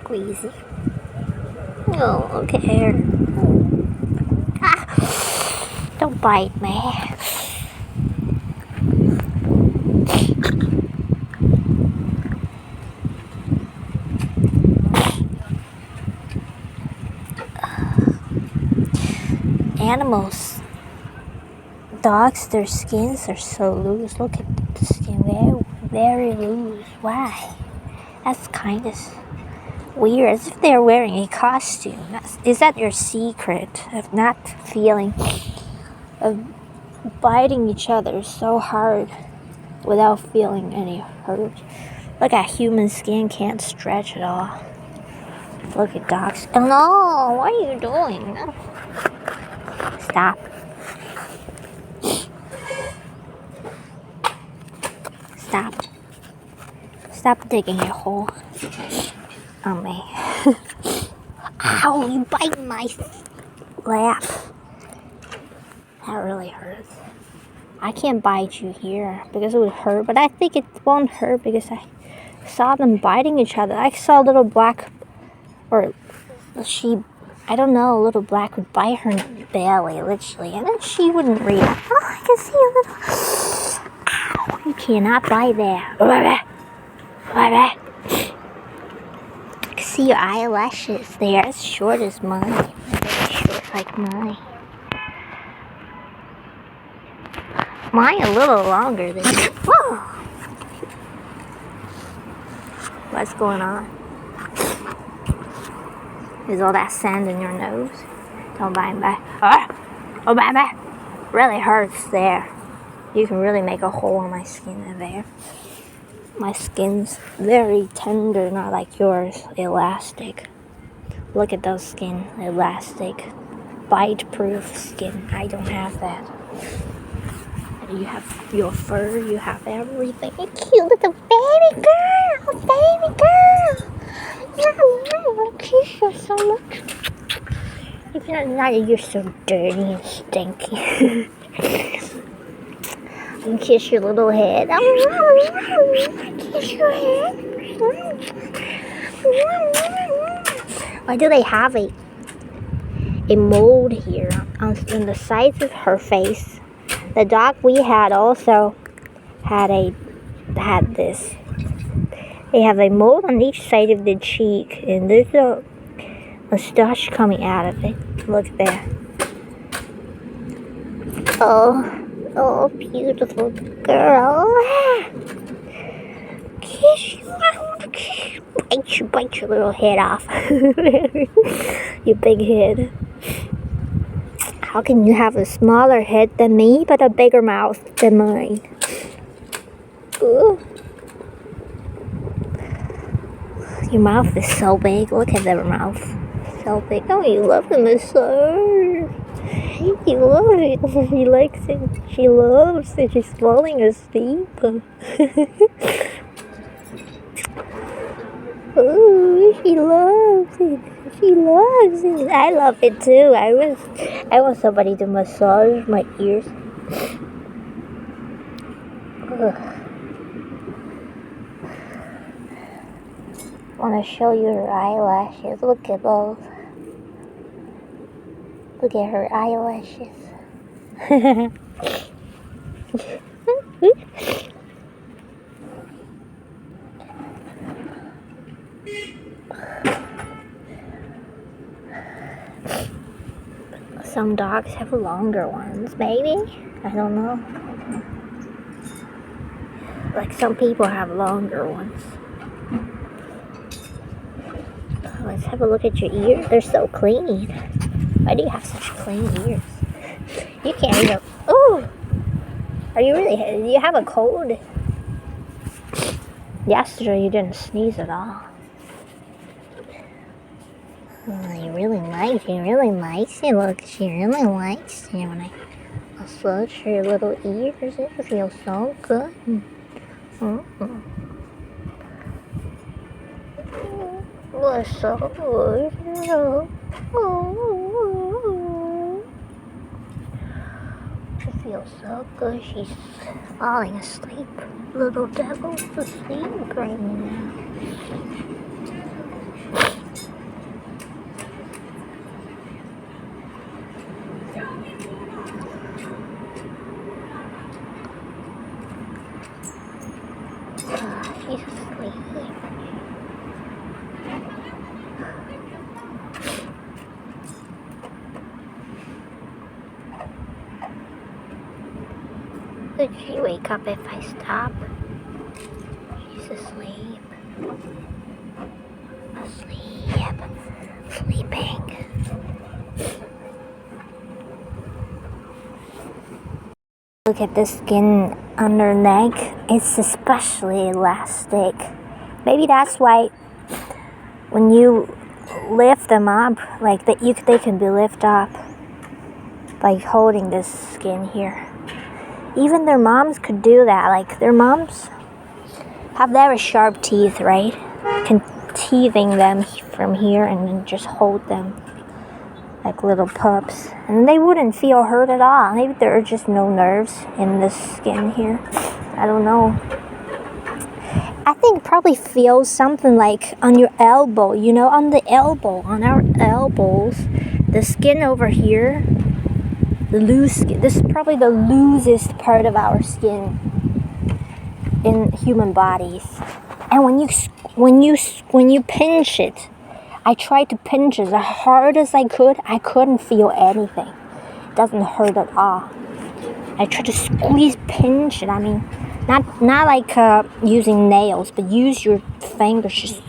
Squeezy. Oh, okay. Ah, don't bite me. Animals, dogs, their skins are so loose. Look at the skin, very, very loose. Why? That's kind of weird, as if they're wearing a costume. Is that your secret of not feeling, of biting each other so hard without feeling any hurt? Look at human skin, can't stretch at all. Look at dogs. Oh no, what are you doing? Stop. Stop. Stop digging a hole on me. Ow, you bite my lap. That really hurts. I can't bite you here because it would hurt, but I think it won't hurt because I saw them biting each other. I saw a little black, or she, I don't know, a little black would bite her belly, literally, and then she wouldn't react. Oh, I can see a little. Ow, you cannot bite there. I can see your eyelashes. They are as short as mine. Very short like mine. Mine a little longer than you. Whoa! What's going on? Is all that sand in your nose? Don't bite me. Oh, bite me. Really hurts there. You can really make a hole in my skin in there. My skin's very tender, not like yours, elastic. Look at those skin, elastic, bite-proof skin. I don't have that. You have your fur, you have everything. Cute little baby girl, baby girl. I kiss you so much. You're so dirty and stinky. I can kiss your little head. Kiss your head. Why do they have a mold here on the sides of her face? The dog we had also had this. They have a mold on each side of the cheek, and there's a mustache coming out of it. Look there. Oh, beautiful girl. Kiss you. I want to kiss you. Bite your little head off. Your big head. How can you have a smaller head than me, but a bigger mouth than mine? Ooh. Your mouth is so big. Look at their mouth. So big. Oh, you love the massage. You love it. She likes it. She loves it. She's falling asleep. Oh, she loves it. She loves it. I love it too. I want somebody to massage my ears. Ugh. I want to show you her eyelashes. Look at those. Look at her eyelashes. Some dogs have longer ones, maybe? I don't know. Like some people have longer ones. Let's have a look at your ears. They're so clean. Why do you have such clean ears? You can't even. Ooh! Are you really? Do you have a cold? Yesterday you didn't sneeze at all. Oh, he really likes it. Look, she really likes it when I massage her little ears. It feels so good. Mm-hmm. We're so good. Oh. She feels so good. She's falling asleep. Little devil's asleep right now. She's asleep. Could she wake up if I stop? She's asleep. Sleeping. Look at the skin on her neck. It's especially elastic. Maybe that's why when you lift them up, like they can be lifted up by holding this skin here. Even their moms could do that. Like their moms have very sharp teeth, right? Can teething them from here and then just hold them like little pups, and they wouldn't feel hurt at all. Maybe there are just no nerves in the skin here. I don't know. I think it probably feels something like on your elbow, you know, on the elbow, on our elbows, the skin over here, the loose skin. This is probably the loosest part of our skin in human bodies. And when you pinch it, I tried to pinch it as hard as I could. I couldn't feel anything. It doesn't hurt at all. I tried to squeeze, pinch it. I mean, not like using nails, but use your fingers. Just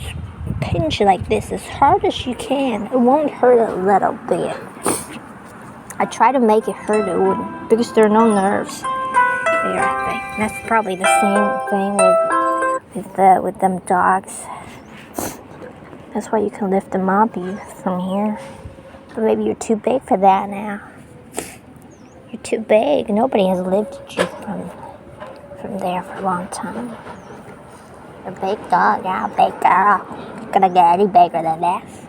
pinch it like this as hard as you can. It won't hurt a little bit. I try to make it hurt. It wouldn't, because there are no nerves there. I think that's probably the same thing with them dogs. That's why you can lift them up from here. But maybe you're too big for that now. You're too big. Nobody has lifted you from there for a long time. A big dog, yeah, a big girl. Gonna get any bigger than this.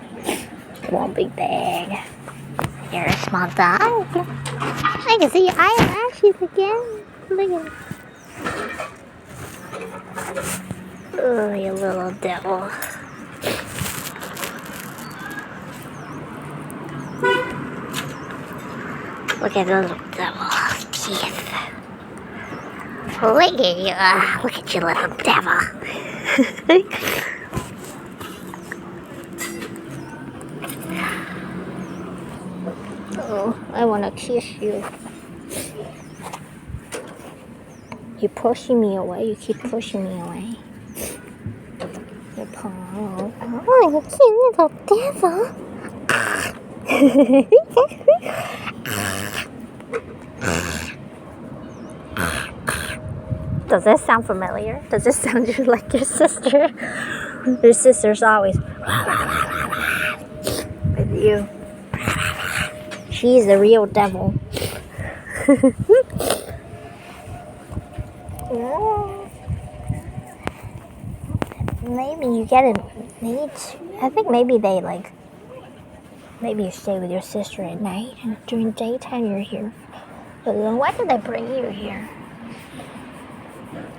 It won't be big. You're a small dog. I can see your eyelashes again. Look at it. Oh, you little devil. Look at the little devil teeth. Look at you. Look at you, little devil. Oh, I want to kiss you. You're pushing me away. You keep pushing me away. Your paw. Oh, you cute little devil. Does this sound familiar? Does this sound just like your sister? Your sister's always with you. She's the real devil. Maybe you get it. I think maybe they like. Maybe you stay with your sister at night, and during daytime you're here. But then why did they bring you here?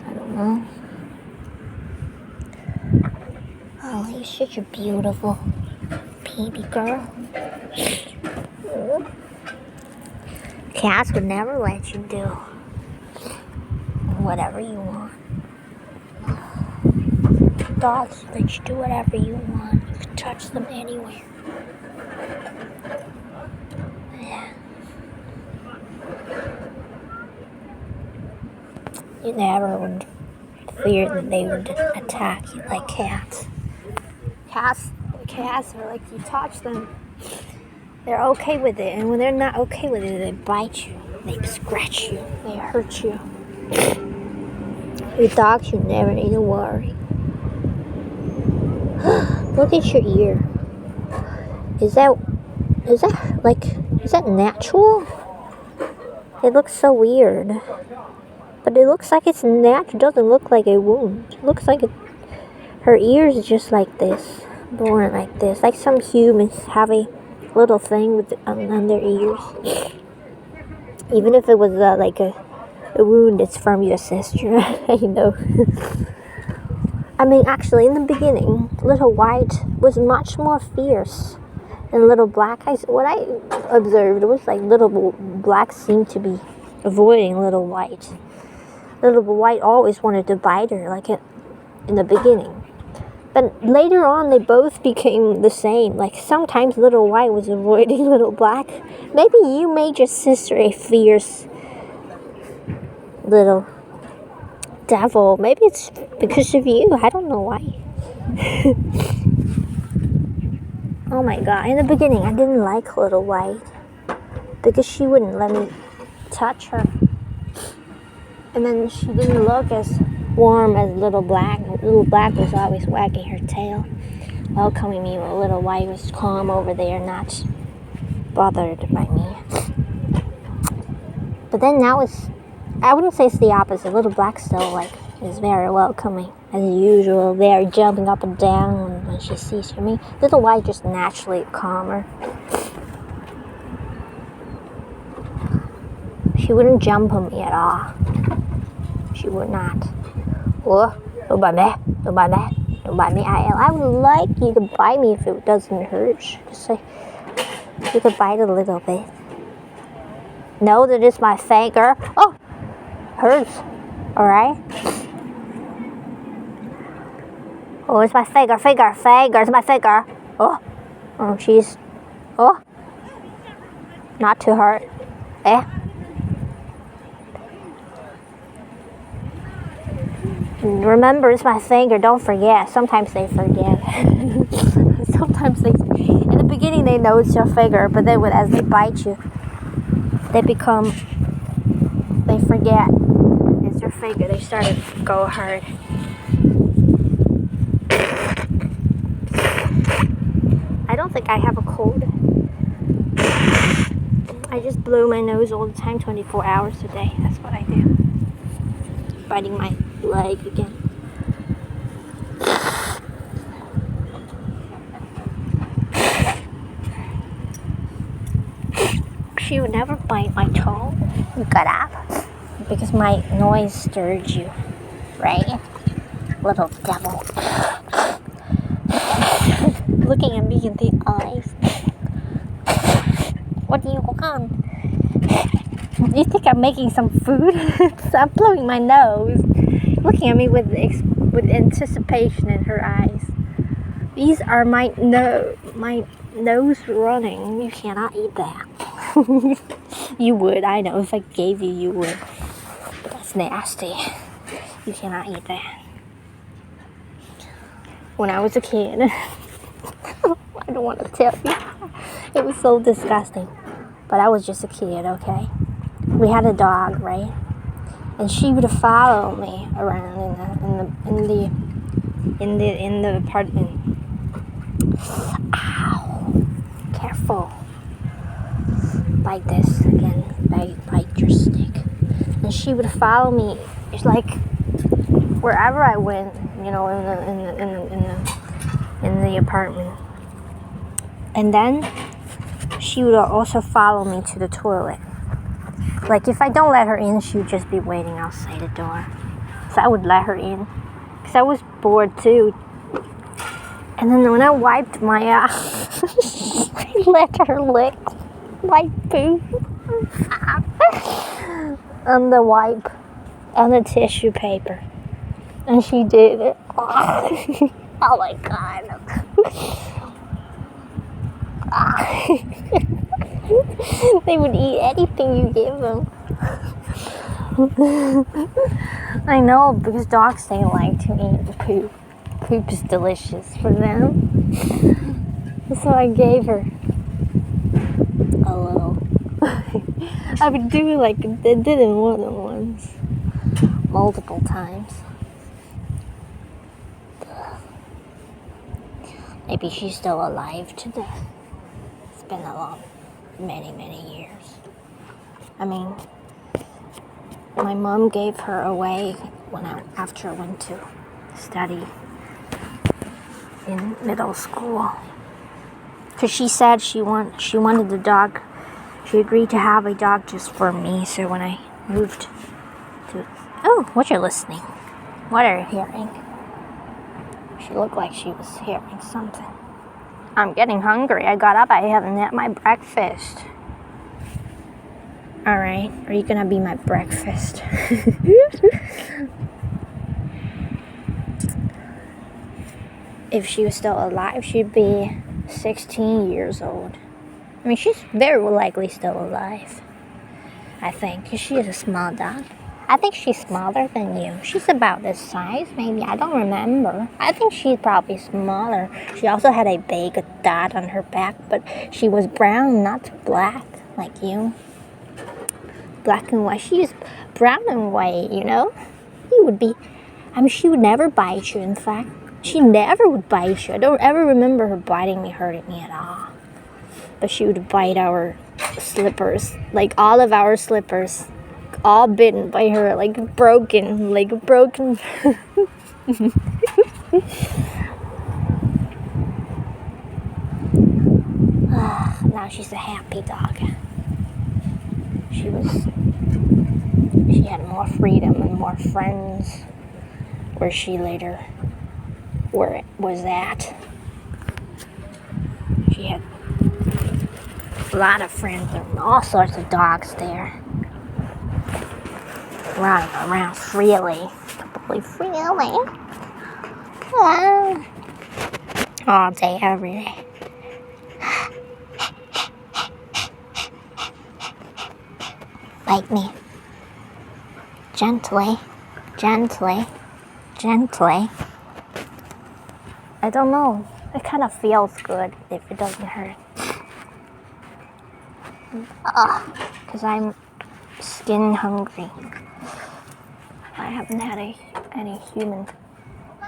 I don't know. Oh, you're such a beautiful baby girl. Cats would never let you do whatever you want. Dogs let you do whatever you want. You can touch them anywhere. Yeah. You never would fear that they would attack you like cats. cats are like you touch them, they're okay with it, and when they're not okay with it, they bite you, they scratch you, they hurt you. With dogs, you never need to worry. Look at your ear. Is that natural? It looks so weird. But it looks like it's natural. It doesn't look like a wound. It looks like her ears are just like this. Born like this. Like some humans have a little thing on their ears. Even if it was like a wound, it's from your sister. I know. I mean, actually, in the beginning, Little White was much more fierce than Little Black. What I observed was like Little Black seemed to be avoiding Little White. Little White always wanted to bite her, like in the beginning. But later on, they both became the same. Like sometimes Little White was avoiding Little Black. Maybe you made your sister a fierce little devil. Maybe it's because of you. I don't know why. Oh my god. In the beginning, I didn't like Little White because she wouldn't let me touch her. And then she didn't look as warm as Little Black. Little Black was always wagging her tail, welcoming me, while Little White was calm over there, not bothered by me. But then now I wouldn't say it's the opposite. Little Black still is very welcoming as usual. They're jumping up and down when she sees me. Little White just naturally calmer. She wouldn't jump on me at all. She would not. Oh, don't bite me. Don't bite me. Don't bite me. I would like you to bite me if it doesn't hurt. Just say you could bite a little bit. No, that is my finger. Oh, hurts. All right. Oh, it's my finger. It's my finger. Oh, jeez. Oh, not too hurt. Eh. Remember, it's my finger. Don't forget. Sometimes they forget. Sometimes in the beginning they know it's your finger, but then as they bite you, they forget it's your finger. They start to go hard. I don't think I have a cold. I just blow my nose all the time, 24 hours a day. That's what I do. Biting my leg again. She would never bite my toe. Got up. Because my noise stirred you. Right? Little devil. Looking at me in the eyes. What do you want? You think I'm making some food? I'm blowing my nose. Looking at me with anticipation in her eyes. These are my nose running. You cannot eat that. You would, I know. If I gave you, you would. But that's nasty. You cannot eat that. When I was a kid, I don't want to tell you. It was so disgusting. But I was just a kid, okay? We had a dog, right? And she would follow me around in the apartment. Ow! Careful. Like this again. Bite your stick. And she would follow me. It's like wherever I went, in the apartment. And then she would also follow me to the toilet. Like if I don't let her in, she would just be waiting outside the door. So I would let her in, because I was bored too. And then when I wiped my ass, I let her lick my poop on the wipe and the tissue paper. And she did it. Oh my god. They would eat anything you give them. I know, because dogs, they like to eat the poop. Poop is delicious for them. So I gave her a little. I would do like I did it more than once, multiple times. Maybe she's still alive today. It's been many years. I mean, my mom gave her away after I went to study in middle school. Because she said she wanted the dog. She agreed to have a dog just for me. So when I moved to... Oh, what you're listening? What are you hearing? She looked like she was hearing something. I'm getting hungry. I got up. I haven't had my breakfast. Alright, are you gonna be my breakfast? If she was still alive, she'd be 16 years old. I mean, she's very likely still alive. I think, because she is a small dog. I think she's smaller than you. She's about this size, maybe. I don't remember. I think she's probably smaller. She also had a big dot on her back, but she was brown, not black, like you. Black and white. She was brown and white, you know? You would be... I mean, she would never bite you, in fact. She never would bite you. I don't ever remember her biting me, hurting me at all. But she would bite our slippers, like all of our slippers, all bitten by her, like broken. Now she's a happy dog. She had more freedom and more friends where she later was at. She had a lot of friends and all sorts of dogs there. Running around freely. Completely freely. All day, every day. Bite me. Gently. Gently. Gently. I don't know. It kind of feels good if it doesn't hurt. Because I'm skin hungry. I haven't had any human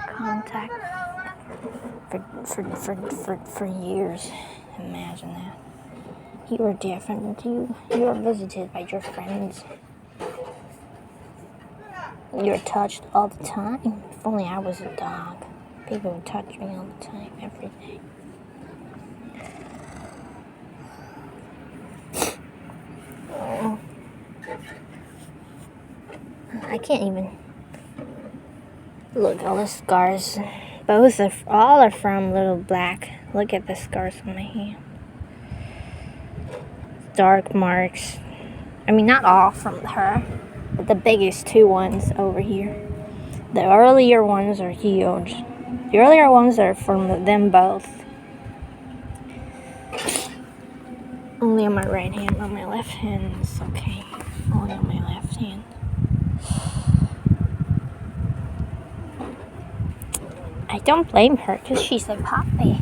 contact for years. Imagine that. You are different. You are visited by your friends. You're touched all the time. If only I was a dog. People would touch me all the time, every day. I can't even look. All the scars, all are from Little Black. Look at the scars on my hand. Dark marks. I mean, not all from her, but the biggest two ones over here. The earlier ones are huge. The earlier ones are from them both. Only on my right hand. On my left hand, it's okay. Only on my left hand. I don't blame her because she's a puppy.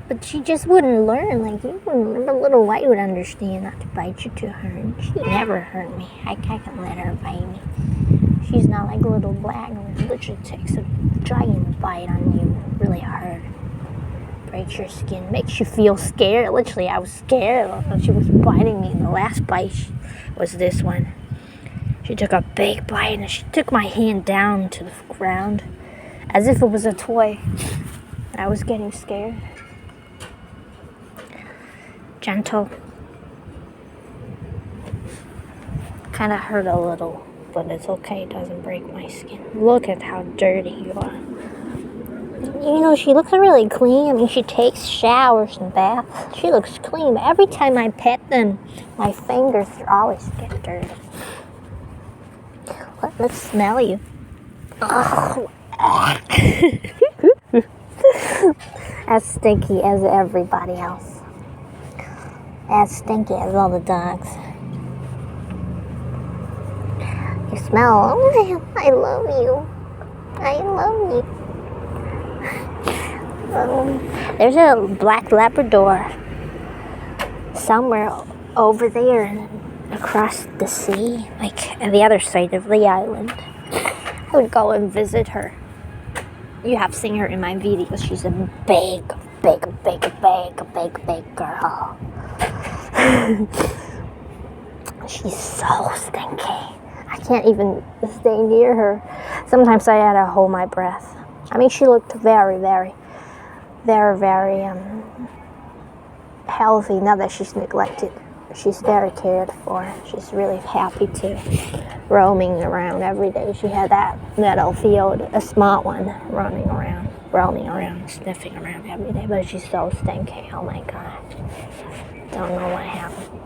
But she just wouldn't learn. Like, you wouldn't, the little white would understand not to bite you to her. She never hurt me. I can let her bite me. She's not like Little Black, who literally takes a giant bite on you really hard. Breaks your skin, makes you feel scared. Literally, I was scared when she was biting me. The last bite was this one. She took a big bite and she took my hand down to the ground as if it was a toy. I was getting scared. Gentle. Kind of hurt a little, but it's okay. It doesn't break my skin. Look at how dirty you are. You know, she looks really clean. I mean, she takes showers and baths. She looks clean, but every time I pet them, my fingers always get dirty. Let's smell you. As stinky as everybody else. As stinky as all the dogs. You smell. Oh, I love you. I love you. There's a black Labrador somewhere over there across the sea, like at the other side of the island. I would go and visit her. You have seen her in my videos. She's a big girl. She's so stinky. I can't even stay near her. Sometimes I had to hold my breath. I mean, she looked very healthy now that she's neglected. She's very cared for. She's really happy too, roaming around every day. She had that meadow field, a smart one, running around, roaming around, sniffing around every day. But she's so stinky. Oh my god. Don't know what happened.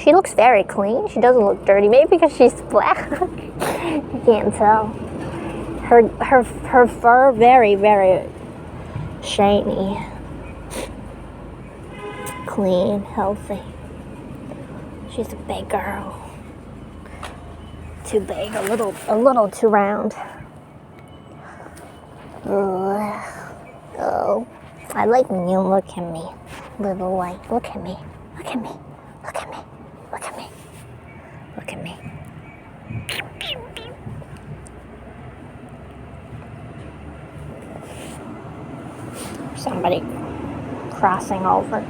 She looks very clean. She doesn't look dirty. Maybe because she's black. You can't tell. Her fur very shiny, clean, healthy. She's a big girl. Too big, a little too round. Oh, I like when you look at me, little white. Look at me. Look at me. Look at me. Look at me. Look at me. Somebody crossing over.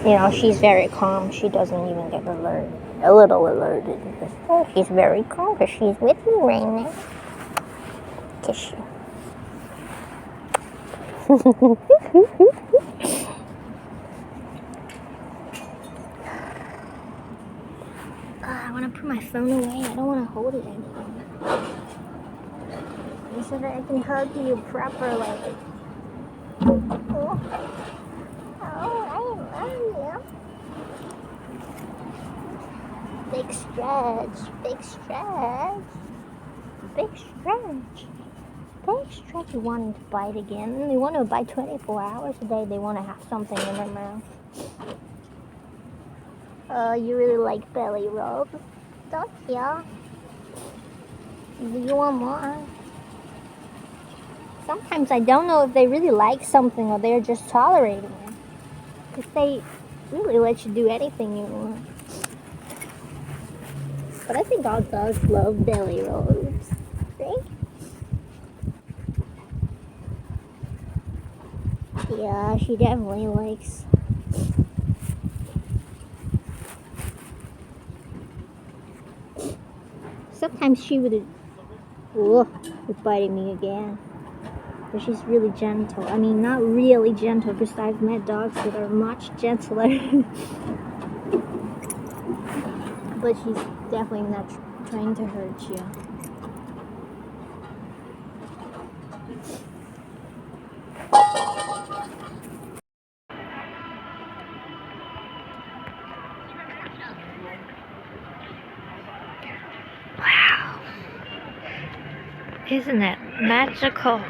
You know, she's very calm. She doesn't even get alerted. A little alerted. Oh, she's very calm because she's with me right now. Kiss you. I want to put my phone away. I don't want to hold it anymore. So that I can hug you properly. Oh, I love you. Big stretch. You want to bite again. They want to bite 24 hours a day. They want to have something in their mouth. Oh, you really like belly rubs, don't you? Do you want more? Sometimes I don't know if they really like something or they're just tolerating it. Because they really let you do anything you want. But I think all dogs love belly rubs. Think? Yeah, she definitely likes. Sometimes she would biting me again. But she's really gentle. I mean, not really gentle, because I've met dogs that are much gentler. But she's definitely not trying to hurt you. Wow. Isn't it magical?